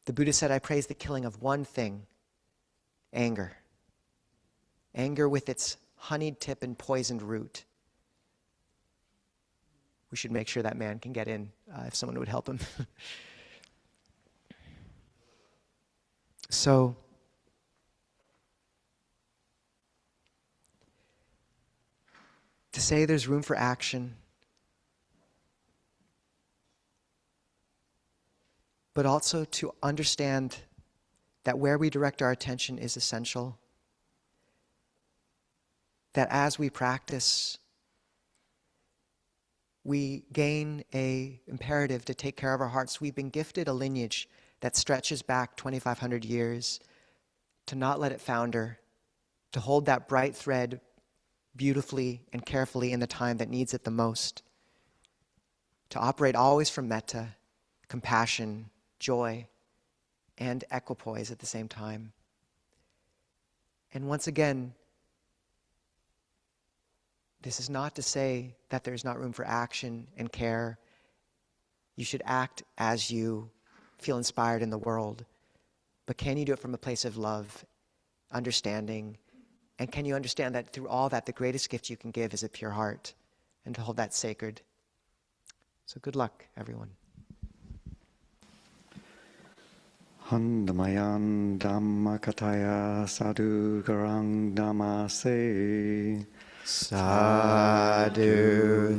The Buddha said, I praise the killing of one thing: anger. Anger with its honeyed tip and poisoned root. We should make sure that man can get in if someone would help him. So, to say there's room for action, but also to understand that where we direct our attention is essential. That as we practice, we gain an imperative to take care of our hearts. We've been gifted a lineage that stretches back 2,500 years, to not let it founder, to hold that bright thread beautifully and carefully in the time that needs it the most, to operate always from metta, compassion, joy, and equipoise at the same time. And once again, this is not to say that there's not room for action and care. You should act as you feel inspired in the world. But can you do it from a place of love, understanding, and can you understand that through all that, the greatest gift you can give is a pure heart, and to hold that sacred. So good luck, everyone. Handamayan Dhamma Kataya Sadhu Garang Namaste. Sadhu,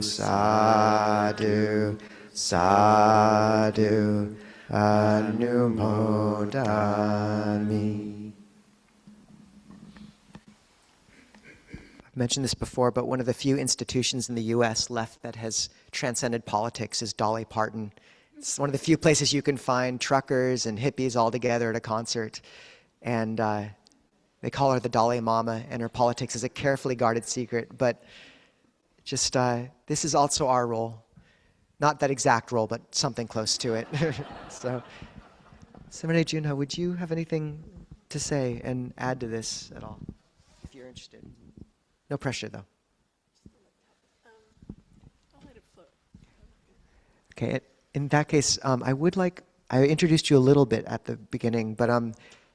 sadhu, sadhu, anumodami. I've mentioned this before, but one of the few institutions in the US left that has transcended politics is Dolly Parton. It's one of the few places you can find truckers and hippies all together at a concert. And they call her the Dalai Mama, and her politics is a carefully guarded secret. But just, this is also our role. Not that exact role, but something close to it. So Seminary Junha, would you have anything to say and add to this at all, if you're interested? No pressure, though. I'll let it float. Okay, in that case, I introduced you a little bit at the beginning, but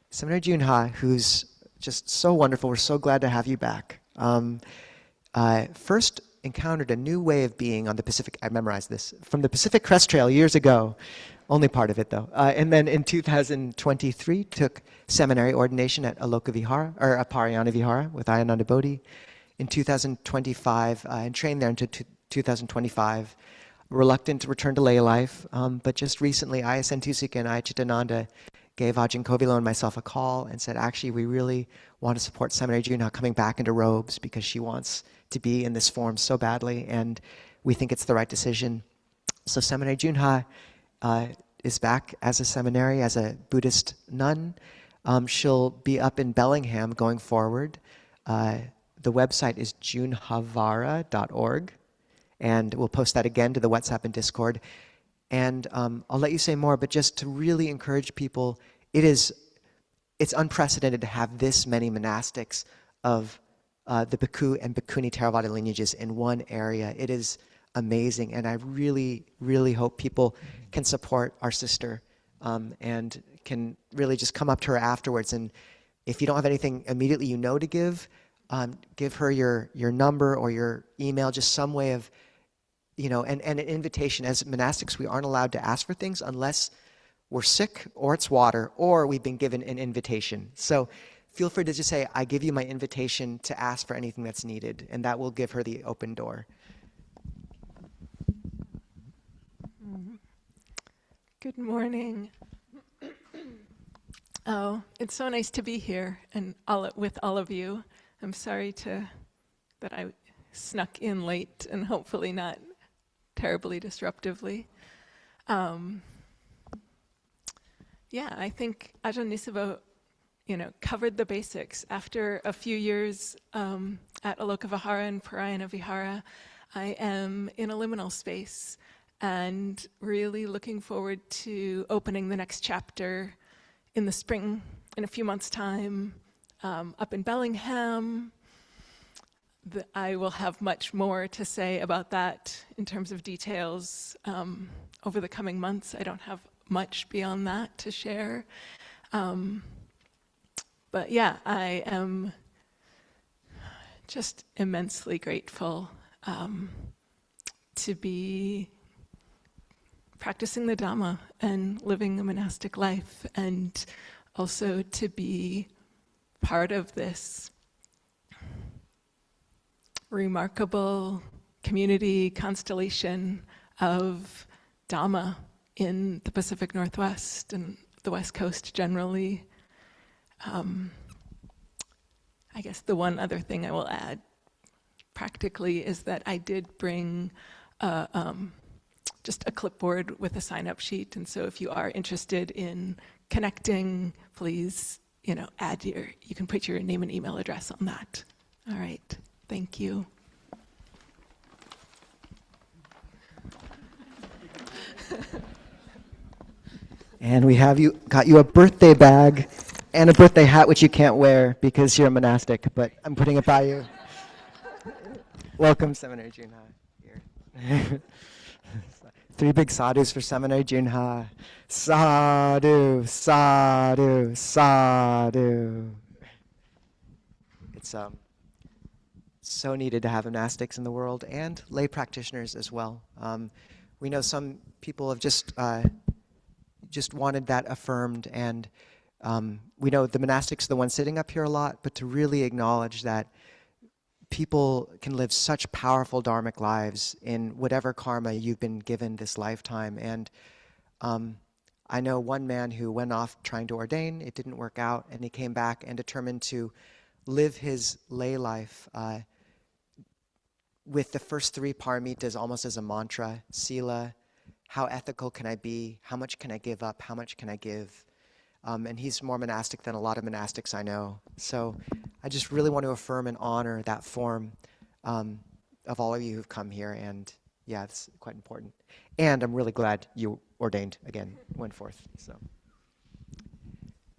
Seminary Junha, who's just so wonderful, we're so glad to have you back. First encountered a new way of being on the Pacific, I memorized this, from the Pacific Crest Trail years ago, only part of it though. And then in 2023 took seminary ordination at Aloka Vihara, or Aparayana Vihara with Ayananda Bodhi. In 2025, and trained there until 2025. Reluctant to return to lay life, but just recently ISN Tusika and Ayachitananda gave Ajahn Kovilo and myself a call and said, actually, we really want to support Seminary Junha coming back into robes because she wants to be in this form so badly, and we think it's the right decision. So Seminary Junha is back as a seminary, as a Buddhist nun. She'll be up in Bellingham going forward. The website is junhavara.org, and we'll post that again to the WhatsApp and Discord. And I'll let you say more, but just to really encourage people, it's unprecedented to have this many monastics of the Bhikkhu and Bhikkhuni Theravada lineages in one area. It is amazing, and I really, really hope people can support our sister and can really just come up to her afterwards. And if you don't have anything immediately to give her your number or your email, just some way of, and an invitation. As monastics, we aren't allowed to ask for things unless we're sick or it's water or we've been given an invitation. So feel free to just say, I give you my invitation to ask for anything that's needed, and that will give her the open door. Good morning. Oh, it's so nice to be here and with all of you. I'm sorry that I snuck in late and hopefully not terribly disruptively. Yeah, I think Ajahn Nisabo, covered the basics. After a few years at Aloka Vihara and Parayana Vihara, I am in a liminal space and really looking forward to opening the next chapter in the spring, in a few months' time, up in Bellingham. I will have much more to say about that in terms of details over the coming months. I don't have much beyond that to share. But yeah, I am just immensely grateful to be practicing the Dhamma and living a monastic life, and also to be part of this remarkable community constellation of Dhamma in the Pacific Northwest and the West Coast generally. I guess the one other thing I will add practically is that I did bring just a clipboard with a sign-up sheet, and so if you are interested in connecting, please, you can put your name and email address on that. All right. Thank you. And we have got you a birthday bag and a birthday hat, which you can't wear because you're a monastic, but I'm putting it by you. Welcome, Seminary Junha. Here. 3 big sadhus for Seminary Junha. Sadhu, sadhu, sadhu. It's so needed to have monastics in the world and lay practitioners as well. We know some people have just wanted that affirmed, and we know the monastics are the ones sitting up here a lot, but to really acknowledge that people can live such powerful dharmic lives in whatever karma you've been given this lifetime. And I know one man who went off trying to ordain, it didn't work out, and he came back and determined to live his lay life with the first 3 paramitas almost as a mantra: sila, how ethical can I be, how much can I give up, how much can I give? And he's more monastic than a lot of monastics I know. So I just really want to affirm and honor that form of all of you who've come here, and yeah, it's quite important. And I'm really glad you ordained again, went forth. So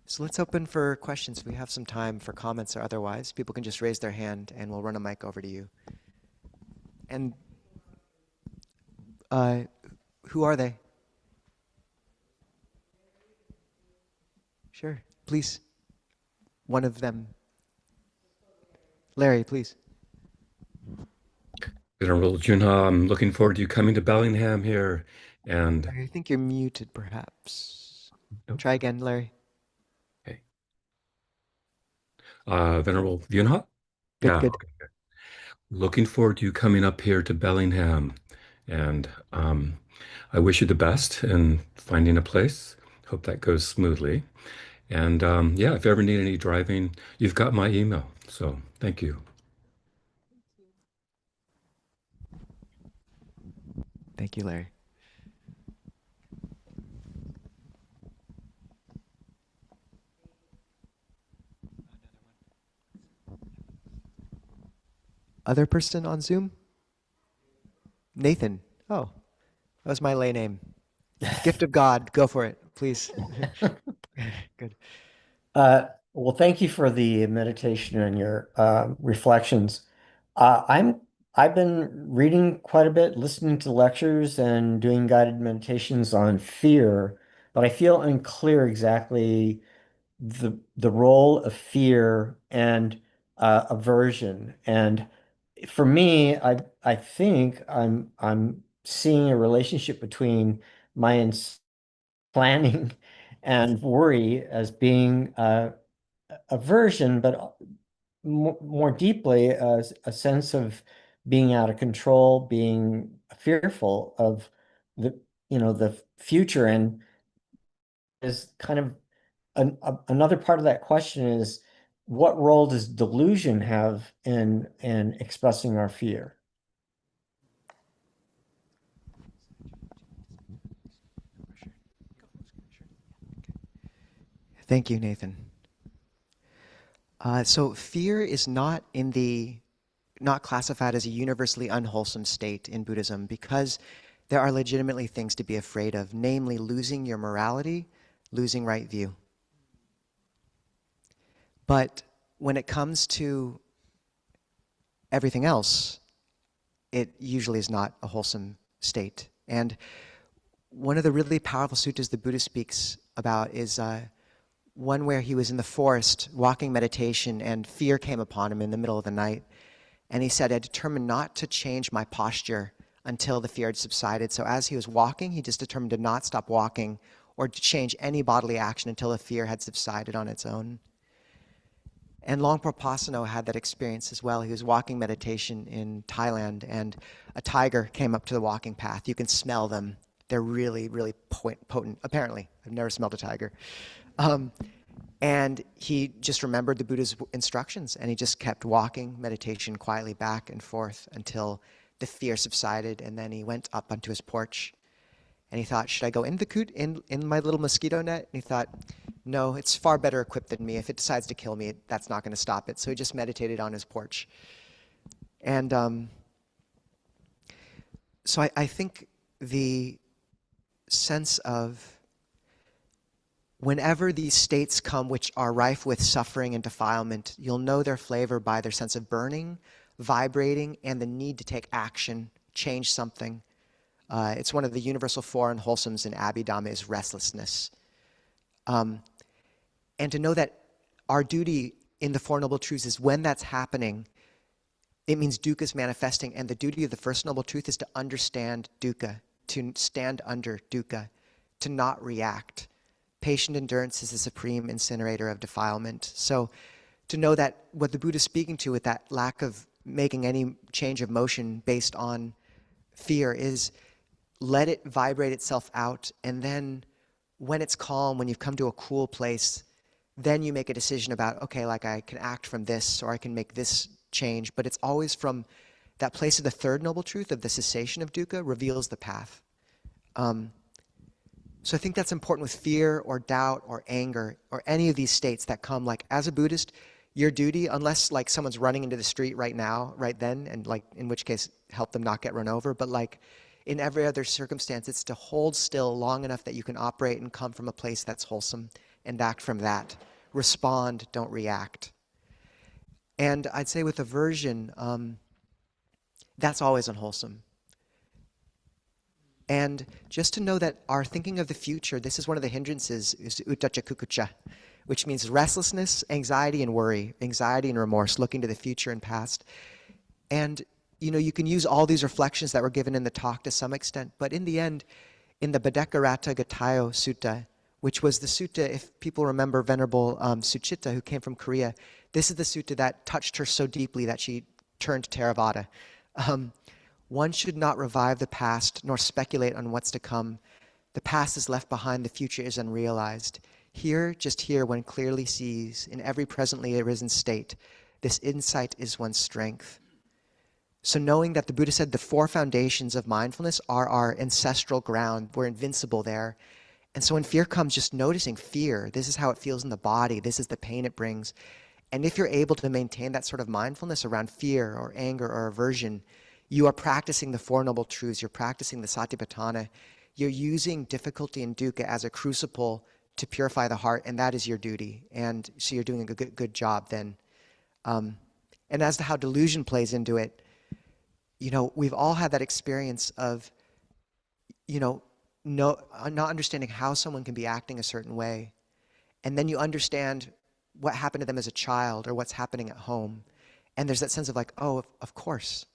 So let's open for questions. We have some time for comments or otherwise. People can just raise their hand and we'll run a mic over to you. And who are they? Sure, please. One of them. Larry, please. Venerable Junha, I'm looking forward to you coming to Bellingham here. And Larry, I think you're muted, perhaps. Nope. Try again, Larry. Okay. Venerable Junha? Good, Yeah. good. Okay. Looking forward to you coming up here to Bellingham. And I wish you the best in finding a place. Hope that goes smoothly. And yeah, if you ever need any driving, you've got my email. So thank you. Thank you, Larry. Other person on Zoom? Nathan. Oh, that was my lay name. Gift of God. Go for it, please. Good. Well, thank you for the meditation and your reflections. I've been reading quite a bit, listening to lectures and doing guided meditations on fear, but I feel unclear exactly the role of fear and aversion. And for me, I think I'm seeing a relationship between my planning and worry as being aversion, but more deeply a sense of being out of control, being fearful of the future. And is kind of another part of that question is, what role does delusion have in expressing our fear? Thank you, Nathan. So fear is not classified as a universally unwholesome state in Buddhism because there are legitimately things to be afraid of, namely losing your morality, losing right view. But when it comes to everything else, it usually is not a wholesome state. And one of the really powerful suttas the Buddha speaks about is one where he was in the forest walking meditation and fear came upon him in the middle of the night. And he said, I determined not to change my posture until the fear had subsided. So as he was walking, he just determined to not stop walking or to change any bodily action until the fear had subsided on its own. And Longpo Pasano had that experience as well. He was walking meditation in Thailand and a tiger came up to the walking path. You can smell them. They're really, really potent, apparently. I've never smelled a tiger. And he just remembered the Buddha's instructions and he just kept walking meditation quietly back and forth until the fear subsided. And then he went up onto his porch and he thought, should I go in my little mosquito net? And he thought, no, it's far better equipped than me. If it decides to kill me, that's not going to stop it. So he just meditated on his porch. And so I think the sense of whenever these states come which are rife with suffering and defilement, you'll know their flavor by their sense of burning, vibrating, and the need to take action, change something. It's one of the universal four unwholesomes in Abhidhamma is restlessness. And to know that our duty in the Four Noble Truths is when that's happening, it means dukkha is manifesting, and the duty of the First Noble Truth is to understand dukkha, to stand under dukkha, to not react. Patient endurance is the supreme incinerator of defilement. So to know that what the Buddha is speaking to with that lack of making any change of motion based on fear is let it vibrate itself out, and then when it's calm, when you've come to a cool place, then you make a decision about, okay, like I can act from this or I can make this change, but it's always from that place of the third noble truth of the cessation of dukkha reveals the path. So I think that's important with fear or doubt or anger or any of these states that come. Like as a Buddhist, your duty, unless like someone's running into the street right now, right then, and like in which case help them not get run over, but like in every other circumstance, it's to hold still long enough that you can operate and come from a place that's wholesome and act from that. Respond, don't react. And I'd say with aversion, that's always unwholesome. And just to know that our thinking of the future, this is one of the hindrances, is uttacha kukucha, which means restlessness, anxiety, and worry, anxiety and remorse, looking to the future and past. And you can use all these reflections that were given in the talk to some extent, but in the end, in the Bhadekkarata Gatayo Sutta, which was the sutta, if people remember Venerable Suchitta, who came from Korea, this is the sutta that touched her so deeply that she turned to Theravada. One should not revive the past, nor speculate on what's to come. The past is left behind, the future is unrealized. Here, just here, one clearly sees, in every presently arisen state, this insight is one's strength. So knowing that the Buddha said the 4 foundations of mindfulness are our ancestral ground, we're invincible there. And so when fear comes, just noticing fear, this is how it feels in the body, this is the pain it brings. And if you're able to maintain that sort of mindfulness around fear or anger or aversion, you are practicing the 4 Noble Truths, you're practicing the Satipatthana, you're using difficulty and dukkha as a crucible to purify the heart, and that is your duty. And so you're doing a good job then. And as to how delusion plays into it, we've all had that experience of, not understanding how someone can be acting a certain way. And then you understand what happened to them as a child or what's happening at home. And there's that sense of like, oh, of course.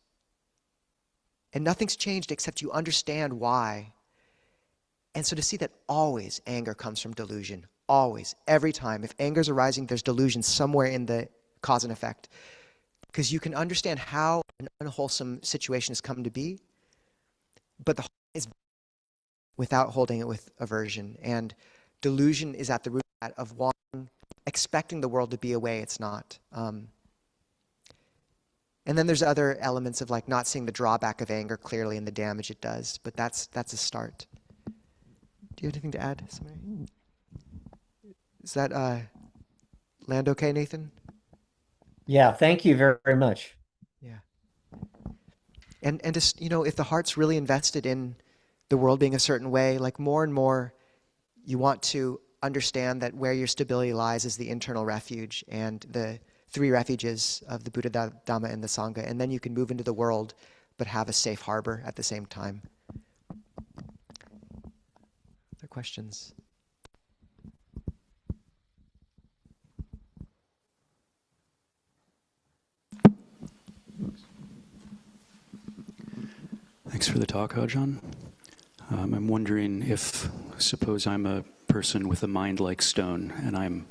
And nothing's changed except you understand why. And so to see that always anger comes from delusion, always, every time. If anger's arising, there's delusion somewhere in the cause and effect. Because you can understand how an unwholesome situation has come to be, but the heart is without holding it with aversion. And delusion is at the root of wanting, expecting the world to be a way it's not. And then there's other elements of like not seeing the drawback of anger clearly and the damage it does, but that's a start. Do you have anything to add? Somebody? Is that land okay, Nathan? Yeah, thank you very, very much. Yeah. And just, if the heart's really invested in the world being a certain way, like more and more you want to understand that where your stability lies is the internal refuge and the 3 refuges of the Buddha, Dhamma, and the Sangha, and then you can move into the world but have a safe harbor at the same time. Other questions? Thanks for the talk, Ajahn. I'm wondering if, suppose I'm a person with a mind like stone and I'm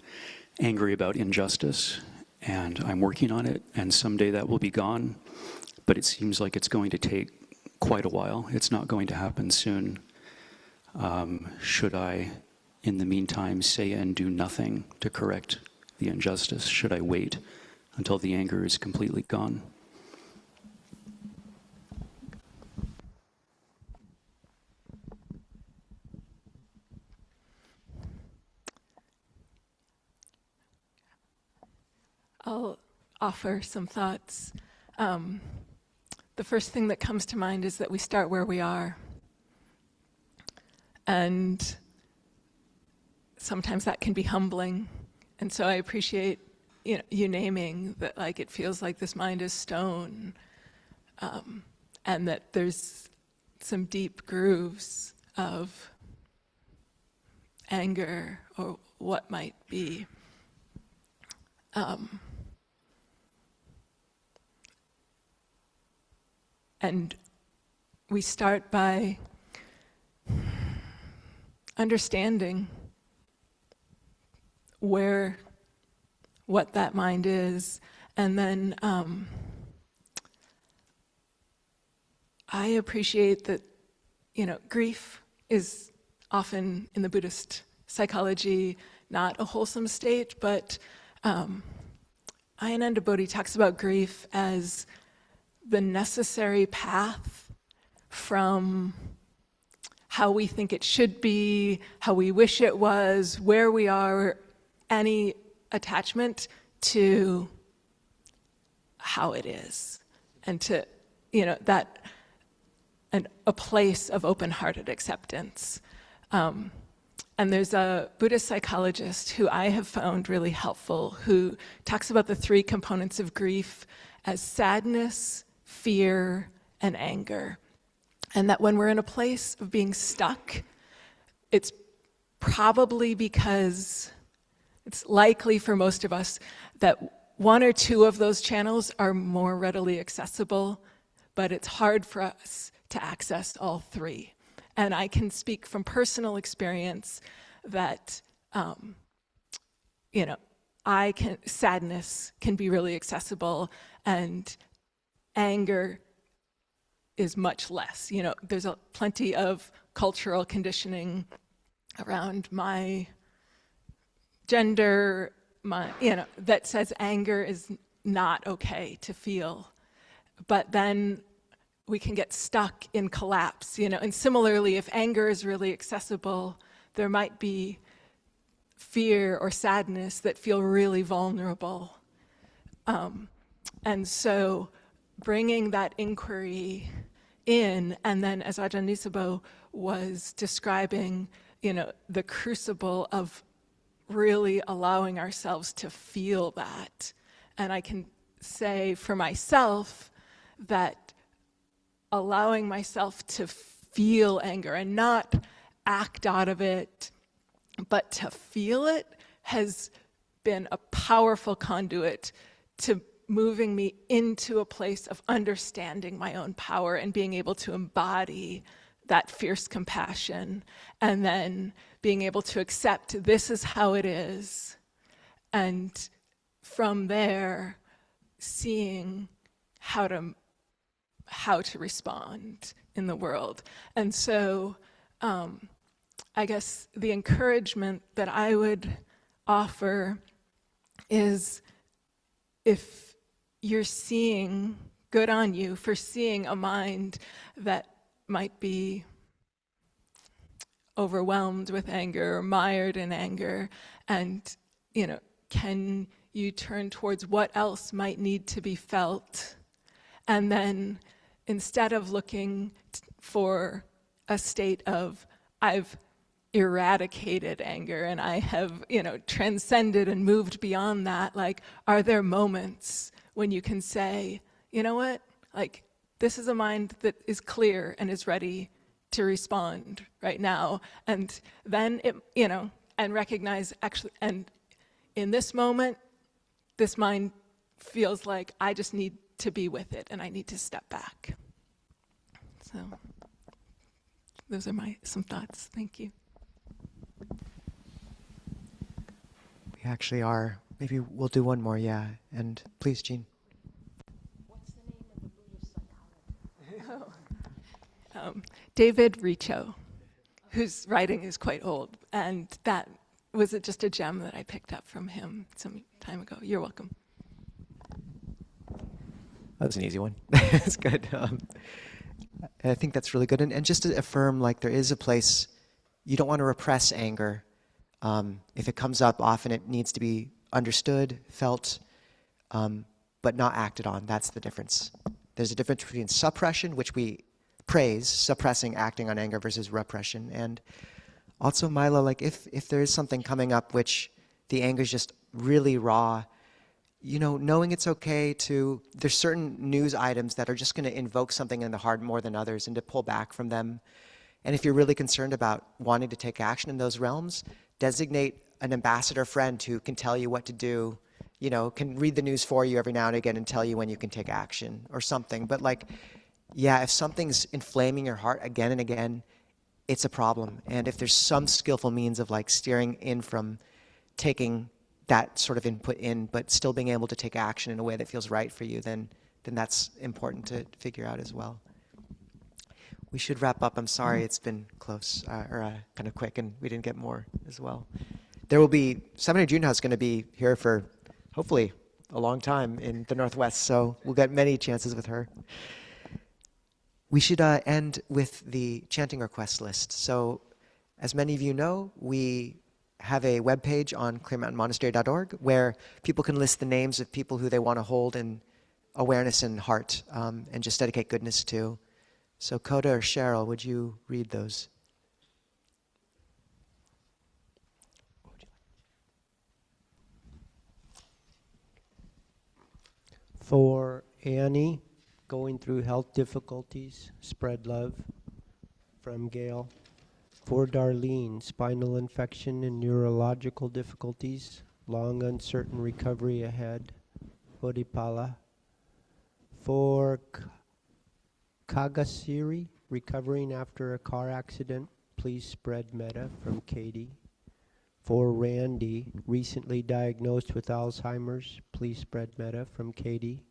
angry about injustice and I'm working on it and someday that will be gone, but it seems like it's going to take quite a while. It's not going to happen soon. Should I, in the meantime, say and do nothing to correct the injustice? Should I wait until the anger is completely gone? I'll offer some thoughts. The first thing that comes to mind is that we start where we are. And sometimes that can be humbling. And so I appreciate you naming that, like, it feels like this mind is stone, and that there's some deep grooves of anger or what might be. And we start by understanding what that mind is, and then I appreciate that, grief is often in the Buddhist psychology not a wholesome state, but Ayananda Bodhi talks about grief as the necessary path from how we think it should be, how we wish it was, where we are, any attachment to how it is, and to, that, and a place of open-hearted acceptance. And And there's a Buddhist psychologist who I have found really helpful, who talks about the three components of grief as sadness, fear, and anger. And that when we're in a place of being stuck, it's probably because it's likely for most of us that one or two of those channels are more readily accessible, but it's hard for us to access all three. And I can speak from personal experience that, sadness can be really accessible, and anger is much less. There's plenty of cultural conditioning around my gender, that says anger is not okay to feel. But then we can get stuck in collapse, and similarly, if anger is really accessible, there might be fear or sadness that feel really vulnerable. And so bringing that inquiry in, and then as Ajahn Nisabo was describing, the crucible of really allowing ourselves to feel that. And I can say for myself that allowing myself to feel anger and not act out of it, but to feel it, has been a powerful conduit to moving me into a place of understanding my own power and being able to embody that fierce compassion, and then being able to accept this is how it is, and from there seeing how to respond in the world. And so I guess the encouragement that I would offer is, if you're seeing, good on you for seeing a mind that might be overwhelmed with anger or mired in anger, and can you turn towards what else might need to be felt, and then instead of looking for a state of I've eradicated anger and I have transcended and moved beyond that, like, are there moments when you can say, you know what, like, this is a mind that is clear and is ready to respond right now, and then and recognize, actually, and in this moment, this mind feels like I just need to be with it and I need to step back. So those are some thoughts. Thank you. We actually are. Maybe we'll do one more, yeah. And please, Jean. What's the name of the Buddhist psychologist? David Richo, whose writing is quite old, and that was just a gem that I picked up from him some time ago. You're welcome. That was an easy one. That's good. I think that's really good. And just to affirm, like, there is a place, you don't want to repress anger. If it comes up, often it needs to be understood, felt, but not acted on. That's the difference. There's a difference between suppression, which we praise, suppressing, acting on anger, versus repression. And also, Mila, like, if there is something coming up which the anger is just really raw, knowing it's okay to, there's certain news items that are just going to invoke something in the heart more than others, and to pull back from them. And if you're really concerned about wanting to take action in those realms, designate an ambassador friend who can tell you what to do, can read the news for you every now and again and tell you when you can take action or something. But like, yeah, if something's inflaming your heart again and again, it's a problem. And if there's some skillful means of like steering in from taking that sort of input in, but still being able to take action in a way that feels right for you, then that's important to figure out as well. We should wrap up. I'm sorry it's been close, or kind of quick, and we didn't get more as well. There will be, Seminary Junior is going to be here for, hopefully, a long time in the Northwest, so we'll get many chances with her. We should end with the chanting request list. So, as many of you know, we have a webpage on clearmountainmonastery.org where people can list the names of people who they want to hold in awareness and heart, and just dedicate goodness to. So Coda or Cheryl, would you read those? For Annie, going through health difficulties, spread love from Gail. For Darlene, spinal infection and neurological difficulties, long uncertain recovery ahead, Bodhipala. For Kagasiri, recovering after a car accident, please spread metta from Katie. For Randy, recently diagnosed with Alzheimer's, please spread metta from Katie.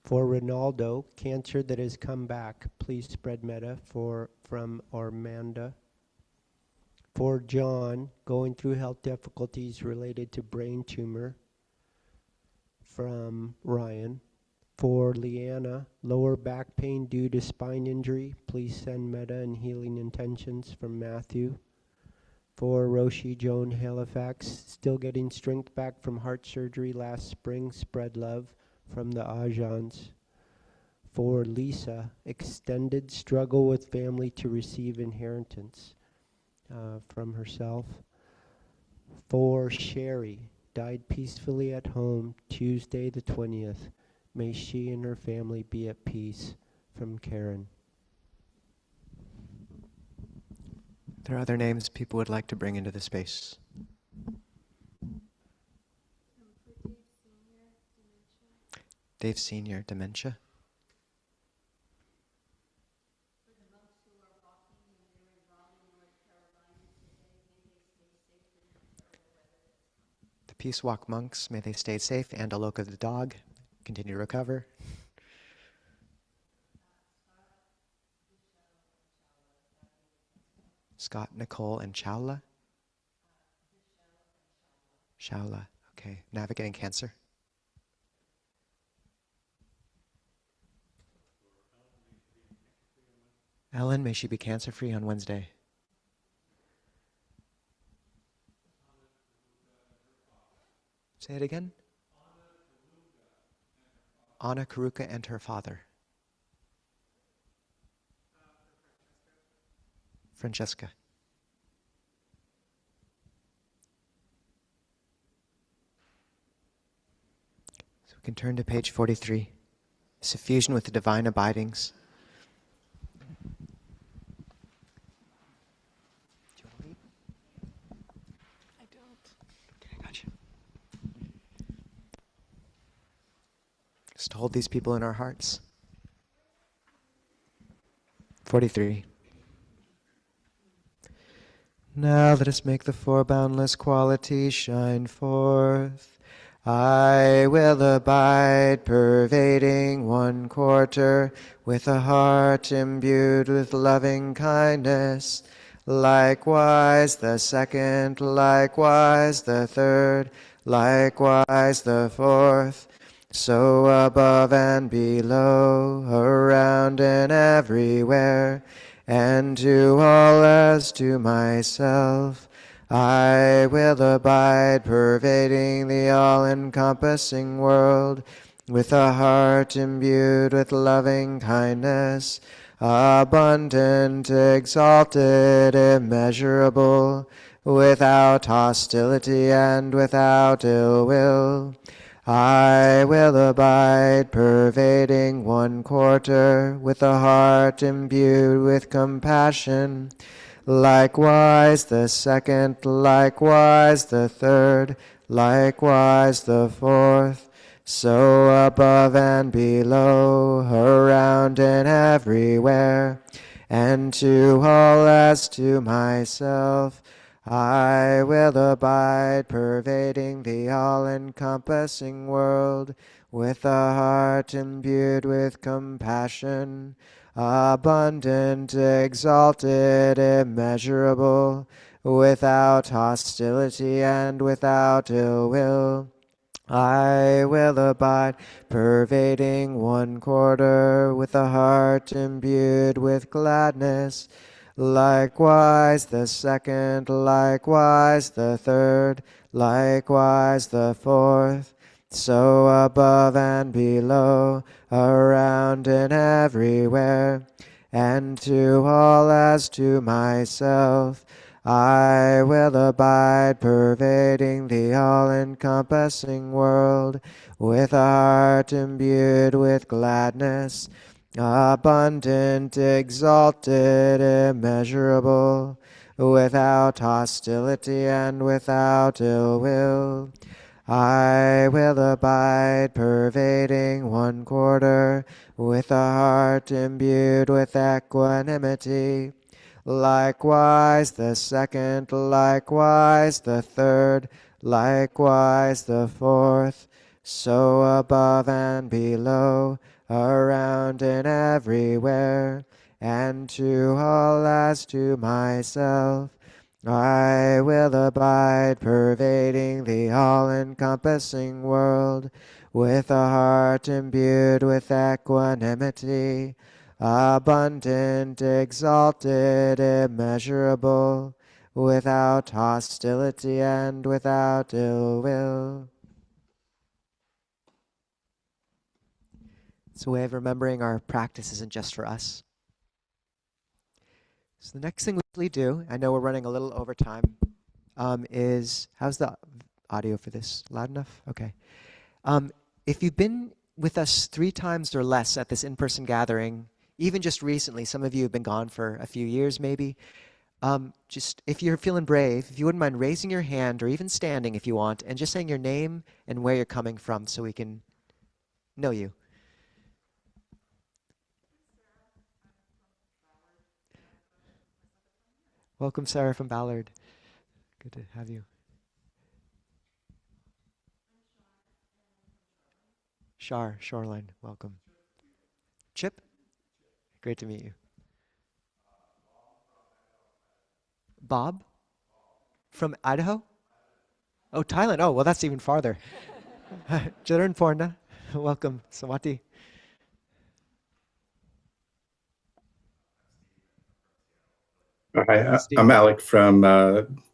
For Ronaldo, cancer that has come back, please spread metta from Armanda. For John, going through health difficulties related to brain tumor, from Ryan. For Leanna, lower back pain due to spine injury, please send metta and healing intentions from Matthew. For Roshi Joan Halifax, still getting strength back from heart surgery last spring, spread love from the Ajans. For Lisa, extended struggle with family to receive inheritance from herself. For Sherry, died peacefully at home Tuesday the 20th. May she and her family be at peace from Karen. There are other names people would like to bring into the space. Dave Sr., dementia. The Peace Walk monks, may they stay safe, and Aloka the dog, continue to recover. Scott, Nicole, and Chawla. Chawla, okay. Navigating cancer. Ellen, may she be cancer-free on Wednesday. Say it again. Anna Karuka and her father. Francesca. So we can turn to page 43. Suffusion with the divine abidings. I don't. Okay, gotcha. Just hold these people in our hearts. 43. Now let us make the four boundless qualities shine forth. I will abide, pervading one quarter, with a heart imbued with loving kindness. Likewise the second, likewise the third, likewise the fourth. So above and below, around and everywhere, and to all as to myself, I will abide, pervading the all-encompassing world, with a heart imbued with loving kindness, abundant, exalted, immeasurable, without hostility and without ill will. I will abide, pervading one quarter, with a heart imbued with compassion. Likewise the second, likewise the third, likewise the fourth. So above and below, around and everywhere, and to all as to myself, I will abide, pervading the all-encompassing world, with a heart imbued with compassion, abundant, exalted, immeasurable, without hostility and without ill will. I will abide, pervading one quarter, with a heart imbued with gladness. Likewise the second, likewise the third, likewise the fourth. So above and below, around and everywhere, and to all as to myself, I will abide, pervading the all-encompassing world, with a heart imbued with gladness, abundant, exalted, immeasurable, without hostility and without ill will. I will abide, pervading one quarter, with a heart imbued with equanimity. Likewise the second, likewise the third, likewise the fourth, so above and below, around and everywhere, and to all as to myself. I will abide, pervading the all-encompassing world, with a heart imbued with equanimity, abundant, exalted, immeasurable, without hostility and without ill will. It's a way of remembering our practice isn't just for us. So the next thing we usually do, I know we're running a little over time, is, how's the audio for this? Loud enough? Okay. If you've been with us 3 times or less at this in-person gathering, even just recently, some of you have been gone for a few years maybe, just if you're feeling brave, if you wouldn't mind raising your hand or even standing if you want, and just saying your name and where you're coming from so we can know you. Welcome, Sarah from Ballard. Good to have you. Shoreline, welcome. Chip, great to meet you. Bob from Idaho? Oh, Thailand. Oh, well, that's even farther. Jaran Porna, welcome. Sawati. Hi, Steve. I'm Alec from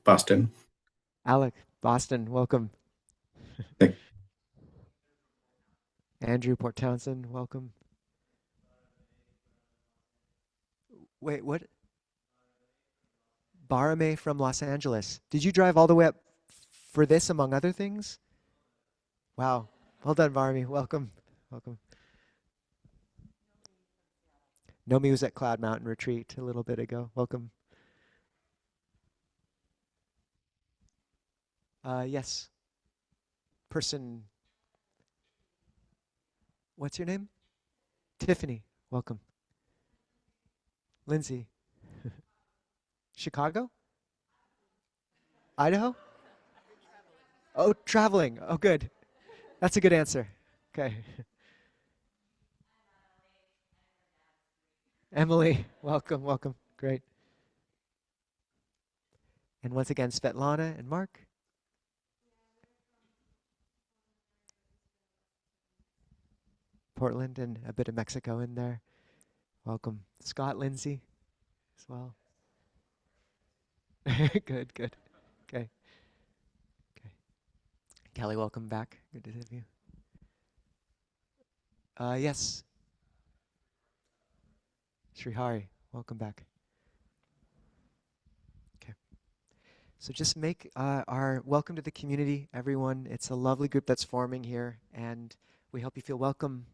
Boston. Alec, Boston, welcome. Thank- Andrew Port Townsend, welcome. Wait, what? Barame from Los Angeles. Did you drive all the way up for this, among other things? Wow. Well done, Barame. Welcome. Welcome. Nomi was at Cloud Mountain Retreat a little bit ago. Welcome. Yes. Person. What's your name? Tiffany. Welcome. Lindsay. Chicago? Idaho? Oh, traveling. Oh, good. That's a good answer. Okay. Emily, welcome, welcome. Great. And once again, Svetlana and Mark. Portland and a bit of Mexico in there. Welcome. Scott, Lindsay as well. Good, good. Okay. Okay. Kelly, welcome back. Good to have you. Yes. Srihari, welcome back. Okay. So just make our welcome to the community, everyone. It's a lovely group that's forming here, and we hope you feel welcome.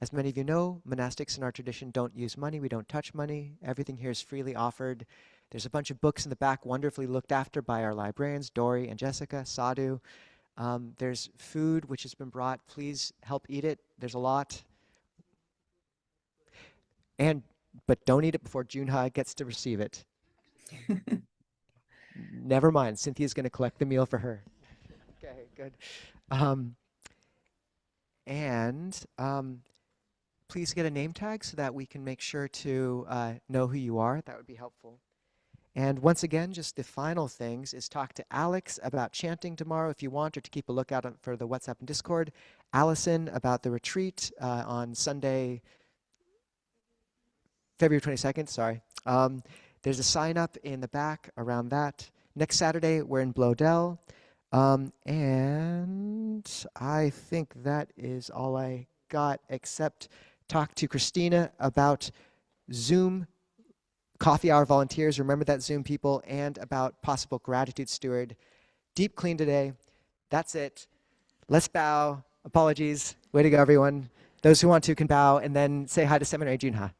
As many of you know, monastics in our tradition don't use money. We don't touch money. Everything here is freely offered. There's a bunch of books in the back, wonderfully looked after by our librarians, Dory and Jessica, Sadhu. There's food which has been brought. Please help eat it. There's a lot. But don't eat it before Junha gets to receive it. Never mind. Cynthia's going to collect the meal for her. Okay, good. Please get a name tag so that we can make sure to know who you are. That would be helpful. And once again, just the final things is talk to Alex about chanting tomorrow if you want, or to keep a lookout for the WhatsApp and Discord. Allison about the retreat on Sunday, February 22nd, sorry. There's a sign up in the back around that. Next Saturday, we're in Blodell. And I think that is all I got, except talk to Christina about Zoom coffee hour volunteers, remember that Zoom people, and about possible gratitude steward. Deep clean today. That's it. Let's bow. Apologies. Way to go, everyone. Those who want to can bow and then say hi to Seminary Junha.